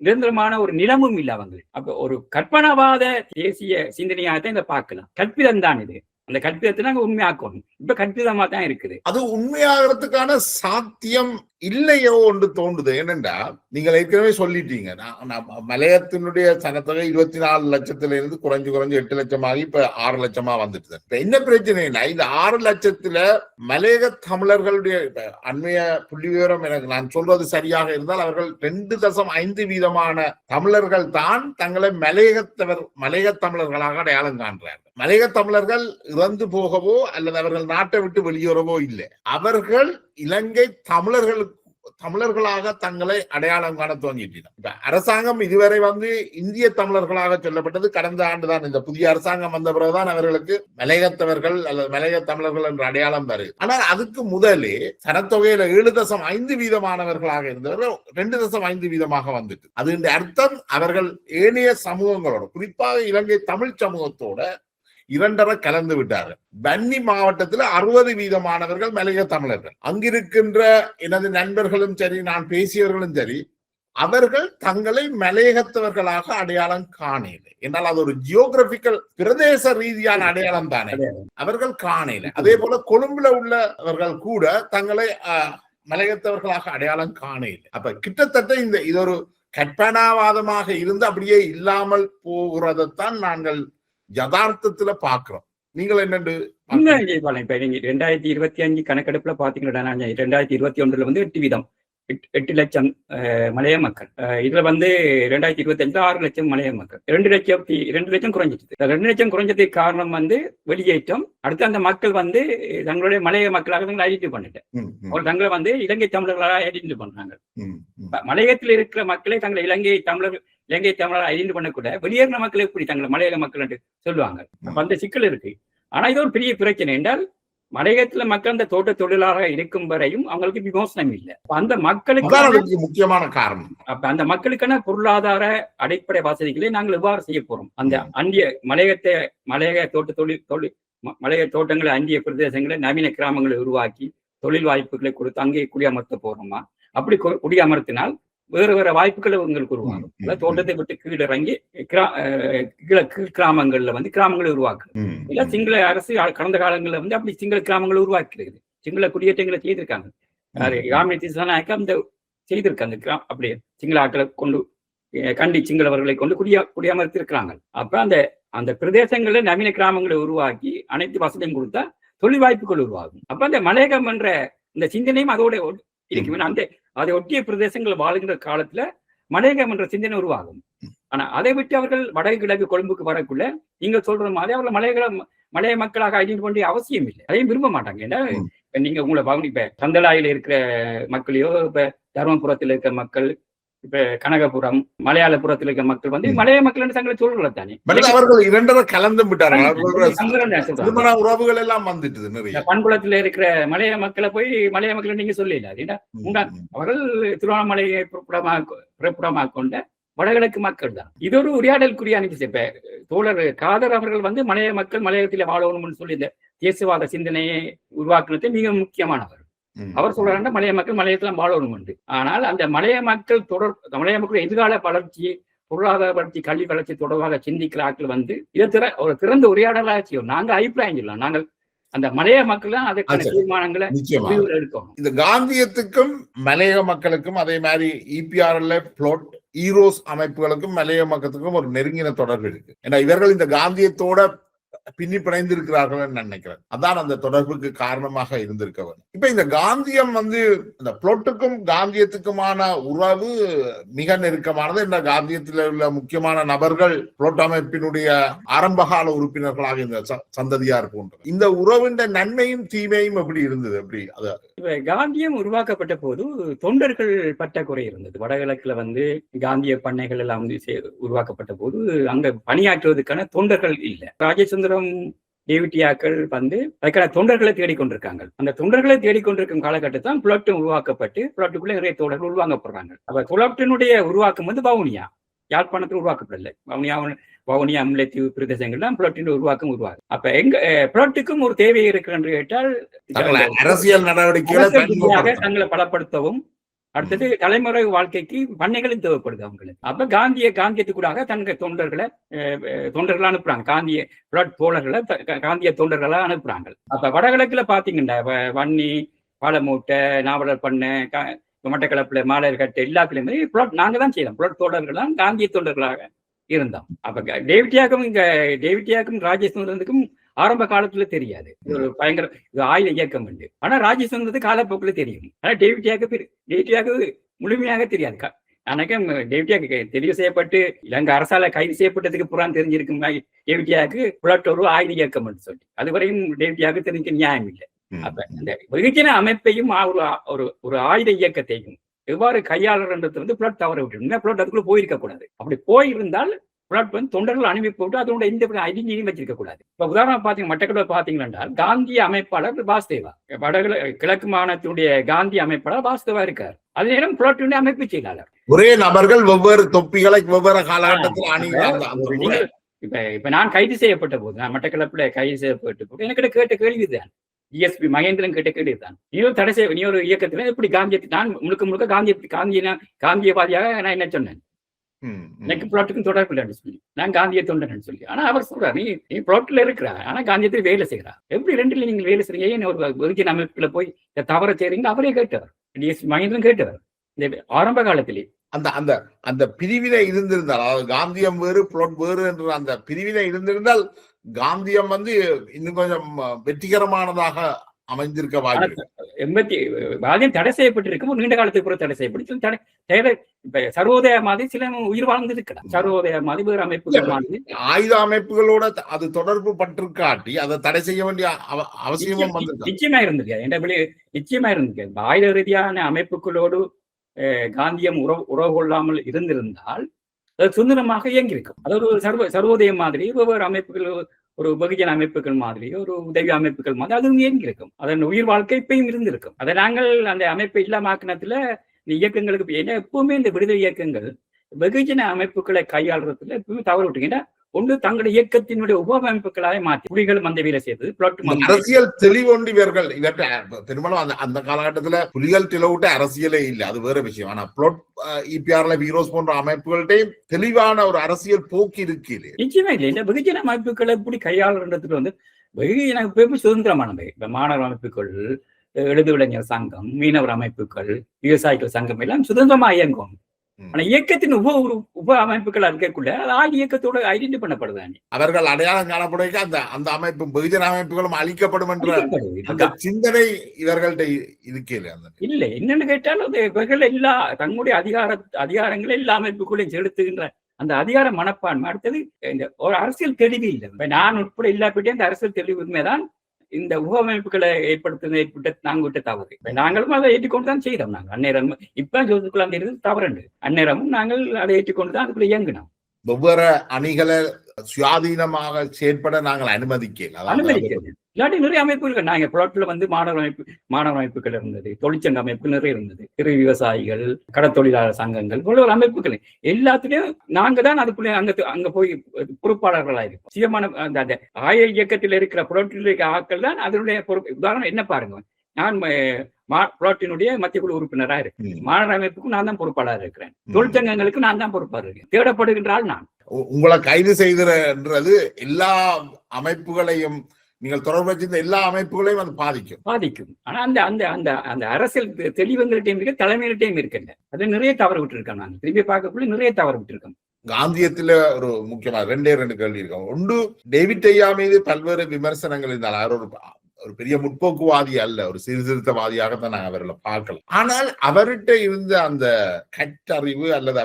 நிரந்தரமான ஒரு நிலமும் இல்லை அவங்களுக்கு. அப்ப ஒரு கற்பனாவாத தேசிய சிந்தனையாகத்தான் இதை பார்க்கலாம். கற்பிதம் தான் இது. அந்த கற்பிதத்தை நாங்க உண்மையாக்கணும். இப்ப கற்பிதமா தான் இருக்குது. அது உண்மையாகிறதுக்கான சாத்தியம் இல்லையோ என்று தோன்றுது. ஏனென்றா நீங்கள் ஏற்கனவே சொல்லிட்டீங்க, மலையத்தினுடைய சனத்தொகை 24 லட்சத்துல இருந்து குறைஞ்சு 8 லட்சமாகி இப்ப 6 லட்சமா வந்துட்டு. இப்ப என்ன பிரச்சனைனா, இந்த 6 லட்சத்துல மலையக தமிழர்களுடைய அண்மைய புள்ளி விவரம் எனக்கு நான் சொல்றது சரியாக இருந்தால், அவர்கள் 2.5% தமிழர்கள் தான் தங்களை மலையக தமிழர்களாக அடையாளம் காண்றார்கள். மலையக தமிழர்கள் இறந்து போகவோ அல்லது அவர்கள் நாட்டை விட்டு வெளியேறவோ இல்லை. அவர்கள் இலங்கை தமிழர்களாக தங்களை அடையாளம் காண துவங்கிட்டனர். இப்ப அரசாங்கம் இதுவரை இந்திய தமிழர்களாக சொல்லப்பட்டது கடந்த ஆண்டுதான். இந்த புதிய அரசாங்கம் வந்த பிறகுதான் அவர்களுக்கு மலையகத்தவர்கள் அல்லது மலையக தமிழர்கள் என்ற அடையாளம் வருது. ஆனால் அதுக்கு முதலே சனத்தொகையில 7.5% இருந்தவர்கள் 2.5% வந்துட்டு. அது இந்த அர்த்தம் அவர்கள் ஏனைய சமூகங்களோட, குறிப்பாக இலங்கை தமிழ் சமூகத்தோட 2.5 கலந்து விட்டார்கள். வன்னி மாவட்டத்தில் 60% மலையக தமிழர்கள். அங்கிருக்கின்ற எனது நண்பர்களும் சரி, நான் பேசியவர்களும் சரி, அவர்கள் தங்களை மலையகத்தவர்களாக அடையாளம் காணல. என்றால் அது ஒரு ஜியோகிராபிக்கல் பிரதேச ரீதியான அடையாளம் தானே, அவர்கள் காணல. அதே போல கொழும்புல உள்ளவர்கள் கூட தங்களை மலையகத்தவர்களாக அடையாளம் காணல. அப்ப கிட்டத்தட்ட இது ஒரு கற்பனாவாதமாக இருந்து அப்படியே இல்லாமல் போகிறதைத்தான் நாங்கள் யதார்த்தத்துல பாக்குறோம். நீங்கள் என்னண்டு 2025 கணக்கெடுப்புல பாத்தீங்கன்னா, 2021 8 லட்சம் மலைய மக்கள். இதுல 2025 6 லட்சம் மலைய மக்கள். 2 லட்சம் குறைஞ்சிட்டு. 2 லட்சம் குறைஞ்சதுக்கு காரணம் வெளியேற்றம். அடுத்து அந்த மக்கள் தங்களுடைய மலைய மக்களாக தங்களை ஐடென்டிஃபை பண்ணிட்டு தங்களை இலங்கை தமிழர்களாக ஐடென்டிஃபை பண்றாங்க. மலையகத்தில் இருக்கிற மக்களை தங்களை இலங்கை தமிழர் ஐடென்டிஃபை பண்ணக்கூட வெளியேறின மக்களை எப்படி தங்களை மலையக மக்கள் என்று சொல்லுவாங்க. அந்த சிக்கல் இருக்கு. ஆனா இது ஒரு பெரிய பிரச்சனை என்றால், மலையகத்துல மக்கள் அந்த தோட்ட தொழிலாளராக இருக்கும் வரையும் அவங்களுக்கு விமோசனம் இல்லை. அந்த மக்களுக்கு முக்கியமான காரணம். அப்ப அந்த மக்களுக்கான பொருளாதார அடிப்படை வசதிகளை நாங்கள் எவ்வாறு செய்ய போறோம்? அந்த அந்திய மலையக தோட்ட தொழில் மலையக தோட்டங்களை அந்திய பிரதேசங்களை நவீன கிராமங்களை உருவாக்கி தொழில் வாய்ப்புகளை கொடுத்து அங்கே குடியமர்த்த போறோமா? அப்படி குடியமர்த்தினால் வேற வாய்ப்புகளை உங்களுக்கு உருவாகும். தோட்டத்தை விட்டு கீழே இறங்கி கிராமங்கள்ல கிராமங்களை உருவாக்கு. இல்ல சிங்கள அரசு கடந்த காலங்களில் அப்படி சிங்கள கிராமங்களை உருவாக்கிறது. சிங்கள குடியேற்றங்களை செய்திருக்காங்க. அந்த செய்திருக்காங்க. அப்படியே சிங்கள ஆட்களை கொண்டு கண்டி சிங்களவர்களை கொண்டு குடியமர்த்திருக்கிறாங்க. அப்ப அந்த பிரதேசங்கள்ல நவீன கிராமங்களை உருவாக்கி அனைத்து வசதியும் கொடுத்தா தொழில் வாய்ப்புகள் உருவாகும். அப்ப அந்த மலையகம் என்ற இந்த சிந்தனையும் அதோட இருக்கு. அதை ஒட்டிய பிரதேசங்கள் வாழ்கின்ற காலத்துல மலையகம் என்ற சிந்தனை உருவாகும். ஆனா அதை விட்டு அவர்கள் வடக்கு கிழக்கு கொழும்புக்கு வரக்குள்ள நீங்க சொல்ற மாதிரி அவர்கள் மலைய மக்களாக ஐடென்டிஃபை பண்ண அவசியம் இல்லை. அதையும் விரும்ப மாட்டாங்க. ஏன்னா நீங்க உங்களை இப்ப சந்தலாயில இருக்கிற மக்களையோ, இப்ப தருமபுரத்தில் இருக்கிற மக்கள், இப்ப கனகபுரம் மலையாளபுரத்தில் இருக்க மக்கள் மலைய மக்கள் தங்களை சொல்றல தானே அவர்கள் இரண்டரை கலந்து விட்டார்கள். உறவுகள் எல்லாம் வந்துட்டு பண்புலத்துல இருக்கிற மலைய மக்களை போய் மலைய மக்களை நீங்க சொல்லல. அவர்கள் திருவண்ணாமலையை பிறப்புடமாக கொண்ட வடகிழக்கு மக்கள் தான். இது ஒரு உரையாடலுக்குரிய அனுப்பி. இப்ப தோழர் காதர் அவர்கள் மலைய மக்கள் மலையகத்தில வாழணும்னு சொல்லி இந்த தேசியவாத சிந்தனையை உருவாக்குனது மிக முக்கியமானவர். அவர் சொல்றாருன்னா மலைய மக்கள் மலையத்துல வாழணும் உண்டு. ஆனால் அந்த மலைய மக்கள் எதிர்கால வளர்ச்சி, பொருளாதார வளர்ச்சி, கல்வி வளர்ச்சி தொடர்பாக சிந்திக்கிற ஆட்கள் இதை ஒரு திறந்த உரையாடலாக செய்யும். நாங்க அபிப்பிராயம் சொல்லலாம். நாங்கள் அந்த மலைய மக்கள் தான் அதற்கான தீர்மானங்களை எடுக்கணும். இந்த காந்தியத்துக்கும் மலையக மக்களுக்கும் அதே மாதிரி இபிஆர்எல் பிளாட் ஈரோஸ் அமைப்புகளுக்கும் மலைய மக்களுக்கும் ஒரு நெருங்கின தொடர்பு இருக்கு. ஏன்னா இவர்கள் இந்த காந்தியத்தோட பின்னி பிணைந்திருக்கிறார்கள் நினைக்கிறேன். அதான் அந்த தொடர்புக்கு காரணமாக இருந்திருக்கவர். இப்ப இந்த காந்தியம் இந்த பிளாட்டுக்கும் காந்தியத்துக்குமான உறவு மிக நெருக்கமானது. இந்த காந்தியத்தில் உள்ள முக்கியமான நபர்கள் பிளாட் அமைப்பினுடைய ஆரம்பகால உறுப்பினர்களாக இந்த சந்ததியார் போன்ற இந்த உறவின் நன்மையும் தீமையும் எப்படி இருந்தது? எப்படி காந்தியம் உருவாக்கப்பட்ட போது தொண்டர்கள் பற்றாக்குறை இருந்தது. வடகிழக்குல காந்திய பண்ணைகள் எல்லாம் உருவாக்கப்பட்ட போது அங்க பணியாற்றுவதற்கான தொண்டர்கள் இல்லை. ராஜேந்திரம் டேவிட்டியாக்கள் அதுக்கான தொண்டர்களை தேடிக்கொண்டிருக்காங்க. அந்த தொண்டர்களை தேடிக்கொண்டிருக்கும் காலகட்டத்தான் புலப்டன் உருவாக்கப்பட்டு புலப்டுக்குள்ள நிறைய தொண்டர்கள் உருவாக்கப்படுறாங்க. அப்ப புலப்டனுடைய உருவாக்கம் வவுனியா, யாழ்ப்பாணத்தில் உருவாக்கப்படலை. வவுனியா முல்லைத்தீவு பிரதேசங்கள்லாம் புலப்டின் உருவாக்கம் உருவாகும். அப்ப எங்க புலப்டுக்கும் ஒரு தேவை இருக்கு என்று கேட்டால் அரசியல் நடவடிக்கையாக தங்களை பலப்படுத்தவும், அடுத்தது தலைமுறை வாழ்க்கைக்கு பண்ணைகளும் தேவைப்படுது அவங்களுக்கு. அப்ப காந்தியத்துக்கூடாக தங்கள் தொண்டர்களை அனுப்புறாங்க. காந்திய புலட் தோழர்களை காந்திய தொண்டர்களா அனுப்புறாங்க. அப்ப வடகிழக்குல பாத்தீங்கன்னா வன்னி, பாலமூட்டை, நாவலர் பண்ணை, மட்டக்களப்புல மாலையர் கட்டு எல்லாத்துலயுமே புலட் நாங்க தான் செய்யலாம். புலட் தோழர்கள் தான் காந்திய தொண்டர்களாக இருந்தோம். அப்ப டேவிட்டியாக்கும் ராஜேந்திரனுக்கும் ஆரம்ப காலத்துல தெரியாது. ஒரு பயங்கர ஆயுத இயக்கம் உண்டு. ஆனா ராஜேந்திரனுக்கு காலப்போக்குல தெரியும். ஆனா டேவிட்டியாக்கு முழுமையாக தெரியாது. அன்னைக்கும் டேவிட்டியாக்கு தெரிவு செய்யப்பட்டு இலங்கை அரசால கைது செய்யப்பட்டதுக்கு புறான் தெரிஞ்சிருக்கும் டேவிட்டியாக்கு புலட் ஒரு ஆயுத இயக்கம் சொல்லி அதுவரையும் டேவிட்டியாக்கு தெரிஞ்ச நியாயம் இல்லை. அப்ப இந்த வெகுஜன அமைப்பையும் ஒரு ஆயுத இயக்கத்தையும் எவ்வாறு கையாளர்ன்றது புலட் தவற விட்டு புலட் அதுக்குள்ள போயிருக்க கூடாது. அப்படி போயிருந்தால் புலட் தொண்டர்கள் அனுப்பி போட்டு அதோட எந்த ஐடென்டிட்டியும் வச்சிருக்க கூடாது. இப்ப உதாரணம் பாத்தீங்கன்னா மட்டக்களப்பு பாத்தீங்கன்னா காந்திய அமைப்பாளர் வாசுதேவா, கிழக்கு மாநிலத்தினுடைய காந்திய அமைப்பாளர் வாசுதேவா இருக்கார். அதே நேரம் புலட்டுடைய அமைப்பு செயலாளர். ஒரே நபர்கள் வெவ்வேறு தொப்பிகளை வெவ்வேறு காலகட்டத்தில் இப்ப நான் கைது செய்யப்பட்ட போது, நான் மட்டக்களப்புல கைது செய்யப்பட்ட போது எனக்கு கேட்ட கேள்விதான், ஜிஎஸ்பி மகேந்திரன் கேட்ட கேள்விதான், நீ ஒரு இயக்கத்துல எப்படி நான் முழுக்க காந்தியவாதியாக நான் என்ன சொன்னேன், எனக்கு புலட்டுக்கும் தொடர்பு இல்லைன்னு சொல்லி, நான் காந்திய தொண்டன்னு சொல்லி. ஆனா அவர் சொல்றாரு, நீ புலட்டுல இருக்கிறா, ஆனா காந்தியத்தில் வேலை செய்யறா, எப்படி ரெண்டுல நீங்கள் வேலை செய்றீங்க, ஏன் ஒரு வெகுஜன அமைப்புல போய் தவற செய்றீங்க அவரே கேட்டவர், டிஎஸ்பி மகேந்திரன் கேட்டவர். இந்த ஆரம்ப காலத்திலே அந்த பிரிவினை இருந்திருந்தால், அதாவது காந்தியம் வேறு புலட் வேறு என்ற அந்த பிரிவினை இருந்திருந்தால் காந்தியம் இன்னும் கொஞ்சம் வெற்றிகரமானதாக அமைந்திருக்க வாய்ப்பு. தடை செய்யப்பட்டிருக்கும், நீண்ட காலத்துக்கு பிறகு தடை செய்யப்பட்டு இப்ப சர்வோதய மாதிரி சில உயிர் வாழ்ந்து இருக்கிறார். சர்வோதய மாதிரி வேறு அமைப்புகள் மாதிரி ஆயுத அமைப்புகளோட அது தொடர்பு பட்டிருக்காட்டி அதை தடை செய்ய வேண்டிய அவசியமும் நிச்சயமா இருந்திருக்காது. நிச்சயமா இருந்திருக்காது. ஆயுத ரீதியான அமைப்புகளோடு காந்தியம் உறவு கொள்ளாமல் இருந்திருந்தால் அது சுதந்திரமாக இயங்கியிருக்கும். அது ஒரு சர்வோதயம் மாதிரி வெவ்வேறு அமைப்புகள் ஒரு வெகுஜன அமைப்புகள் மாதிரி, ஒரு உதவி அமைப்புகள் மாதிரி அதுவும் இயங்கி இருக்கும். அதன் உயிர் வாழ்க்கை இப்பயும் இருந்திருக்கும். அதை நாங்கள் அந்த அமைப்பை இல்லாமக்கினத்துல இந்த இயக்கங்களுக்கு ஏன்னா எப்பவுமே இந்த விடுதலை இயக்கங்கள் வெகுஜன அமைப்புகளை கையாளுறதுல எப்பவுமே தவறு விட்டீங்கன்னா ஒன்று தங்களுடைய இயக்கத்தினுடைய உப அமைப்புகளாக மாற்றி புலிகளும் அந்த வேலை செய்தது. அரசியல் தெளிவொண்டு இவர்கள் இவற்றை பெரும்பாலும் அந்த அந்த காலகட்டத்துல புலிகள் தெளிவுட்ட அரசியலே இல்லை, அது வேற விஷயம். ஆனா பிளாட் இபிஆர்ல வீரோஸ் போன்ற அமைப்புகள்கிட்டையும் தெளிவான ஒரு அரசியல் போக்கு இருக்கு. நிச்சயமா இல்லை. இந்த வெகுஜன அமைப்புகளை எப்படி கையாளுறதுல வந்து வெகுஜன அமைப்பு சுதந்திரமானவை. இப்ப மாணவர் அமைப்புகள், எழுதுவிளைஞர் சங்கம், மீனவர் அமைப்புகள், விவசாயிகள் சங்கம் எல்லாம் சுதந்திரமா இயங்கும். ஆனா இயக்கத்தின் உப அமைப்புகள் இருக்கக்குள்ள அது இயக்கத்தோட ஐடென்டி பண்ணப்படுதாங்க. அவர்கள் அடையாளம் காணப்படுவதற்கு அந்த அந்த அமைப்பு வெகுஜன அமைப்புகளும் அழிக்கப்படும் என்ற அந்த சிந்தனை இவர்கள்ட்ட இருக்கல. இல்லை, என்னன்னு கேட்டாலும் இவர்கள் எல்லா தங்களுடைய அதிகாரங்களை எல்லா அமைப்புகளையும் செலுத்துகின்ற அந்த அதிகார மனப்பான்மை. அடுத்தது இந்த ஒரு அரசியல் தெளிவு இல்லை. இப்ப நான் உட்பட இல்லாப்பிட்டே அந்த அரசியல் தெளிவு உண்மைதான் இந்த உபமைப்புகளை ஏற்பட்ட நாங்க விட்ட தவறு. நாங்களும் அதை ஏற்றுக்கொண்டுதான் செய்தோம். நாங்கள் அந்நேரம் இப்ப ஜோதிக்குலாம் தெரியுது தவறுண்டு. அந்நேரமும் நாங்கள் அதை ஏற்றுக்கொண்டுதான் அதுக்குள்ள இயங்கினோம். ஒவ்வொரு அணிகளை சுயாதீனமாக செயற்பட நாங்கள் அனுமதிக்க இல்லாட்டி நிறைய அமைப்புகள் நாங்க புலத்துல வந்து மாணவர் அமைப்புகள் இருந்தது, தொழிற்சங்க அமைப்பு நிறைய இருந்தது, சிறு விவசாயிகள், கடத்தொழிலாளர் சங்கங்கள் போல ஒரு அமைப்புகள் எல்லாத்துலயும் நாங்க தான் அதுக்குள்ள அங்க போய் பொறுப்பாளர்களா இருக்கோம். சுயமான அந்த ஆய இயக்கத்தில் இருக்கிற புலத்தில் இருக்கிற ஆட்கள் தான் அதனுடைய பொறுப்பு. உதாரணம் என்ன பாருங்க, நான் புலத்தினுடைய மத்திய குழு உறுப்பினரா இருக்கேன். மாணவர் அமைப்புக்கும் நான் தான் பொறுப்பாளராக இருக்கிறேன். தொழிற்சங்கங்களுக்கு நான் தான் பொறுப்பாளர் இருக்கேன். தேடப்படுகின்றால் நான் உங்களை கைது செய்கிறது எல்லா அமைப்புகளையும் நீங்கள் தொடர்பு வச்சிருந்த எல்லா அமைப்புகளையும் அது பாதிக்கும். ஆனா அந்த அந்த அந்த அந்த அரசியல் தெளிவுங்கள்டையும் இருக்கு, தலைமையிட்டையும் இருக்குல்ல, அது நிறைய தவறு விட்டுருக்கேன். நான் திரும்பி பார்க்கக்குள்ள நிறைய தவறு விட்டுருக்கேன். காந்தியத்துல ஒரு முக்கியமா ரெண்டு கேள்வி இருக்கும். ஒன்று, டேவிட் ஐயா மீது பல்வேறு விமர்சனங்கள் இருந்தால் அவர் ஒரு பெரிய முற்போக்குவாதி அல்ல, ஒரு சீர்திருத்தவாதியாகத்தான் நாங்கள் அவர்களை பார்க்கலாம். ஆனால் அவர்கிட்ட இருந்த அந்த கற்றறிவு அல்லது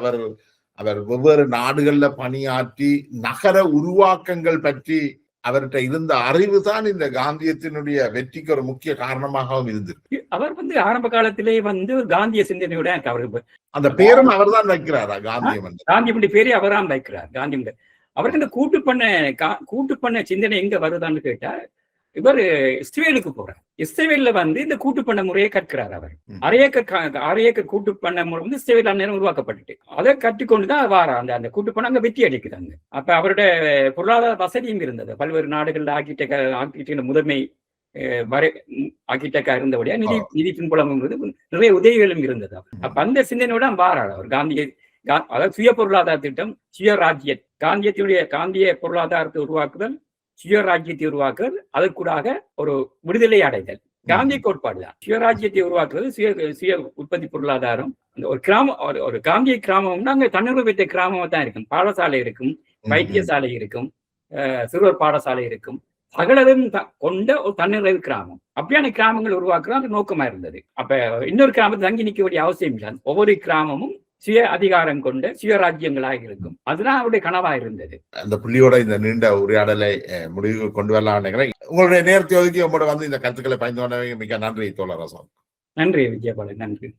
அவர் வெவ்வேறு நாடுகள்ல பணியாற்றி நகர உருவாக்கங்கள் பற்றி அவர்கிட்ட இருந்த அறிவு தான் இந்த காந்தியத்தினுடைய வெற்றிக்கு ஒரு முக்கிய காரணமாகவும் இருந்தது. அவர் வந்து ஆரம்ப காலத்திலே வந்து ஒரு காந்திய சிந்தனையோட அவருக்கு அந்த பேரும் அவர் தான் வைக்கிறாரா? காந்தியம் பேரே அவர் தான் வைக்கிறார். காந்தியம் அவருக்கு இந்த கூட்டு பண்ண சிந்தனை எங்க வருதான்னு கேட்டா, இவர் இஸ்ரேலுக்கு போறார். இஸ்ரேல்ல வந்து இந்த கூட்டு பண்ண முறையை கற்கிறார். அவர் அரை ஏக்கர் கூட்டு பண்ண முறை வந்து இஸ்ரேல் அந்நேரம் உருவாக்கப்பட்டுட்டு அதை கற்றுக்கொண்டுதான் வாரா அந்த கூட்டு பண்ண அங்க வெற்றி அளிக்கிறாங்க. அப்ப அவருடைய பொருளாதார வசதியும் இருந்தது. பல்வேறு நாடுகள்ல ஆர்கிடெக்ட் முதன்மை ஆர்கிடெக்டா இருந்தபடியா நிதி பின்புலம் நிறைய உதவிகளும் இருந்தது. அப்ப அந்த சிந்தனையோட வாராள் அவர். அதாவது சுய பொருளாதார திட்டம், சுயராஜ்ய காந்திய பொருளாதாரத்தை உருவாக்குதல், சுயராஜ்யத்தை உருவாக்குறது, அதற்கூடாக ஒரு விடுதலை அடைதல் காந்திய கோட்பாடு தான். சுயராஜ்யத்தை உருவாக்குறது, சுய உற்பத்தி பொருளாதாரம். ஒரு காந்திய கிராமம்னா அங்க தன்னுரிமை பெற்ற கிராமமா தான் இருக்கும். பாடசாலை இருக்கும், வைத்தியசாலை இருக்கும், சிறுவர் பாடசாலை இருக்கும், சகலதும் கொண்ட ஒரு தன்னிறைவு கிராமம். அப்படியான கிராமங்கள் உருவாக்குறது அந்த நோக்கமா இருந்தது. அப்ப இன்னொரு கிராமத்தை தங்கி நிற்க வேண்டிய அவசியம் இல்லை. ஒவ்வொரு கிராமமும் சுய அதிகாரம் கொண்ட சுயராஜ்யங்களாக இருக்கும். அதுதான் அவருடைய கனவா இருந்தது. அந்த புள்ளியோட இந்த நீண்ட உரையாடலை முடிவு கொண்டு வரலாம் நினைக்கிறேன். உங்களுடைய நேரத்தை ஒதுக்கி உங்களோட வந்து இந்த கருத்துக்களை பயந்து கொண்டவங்க மிக நன்றி தோழர். நன்றி விஜயபாலன், நன்றி.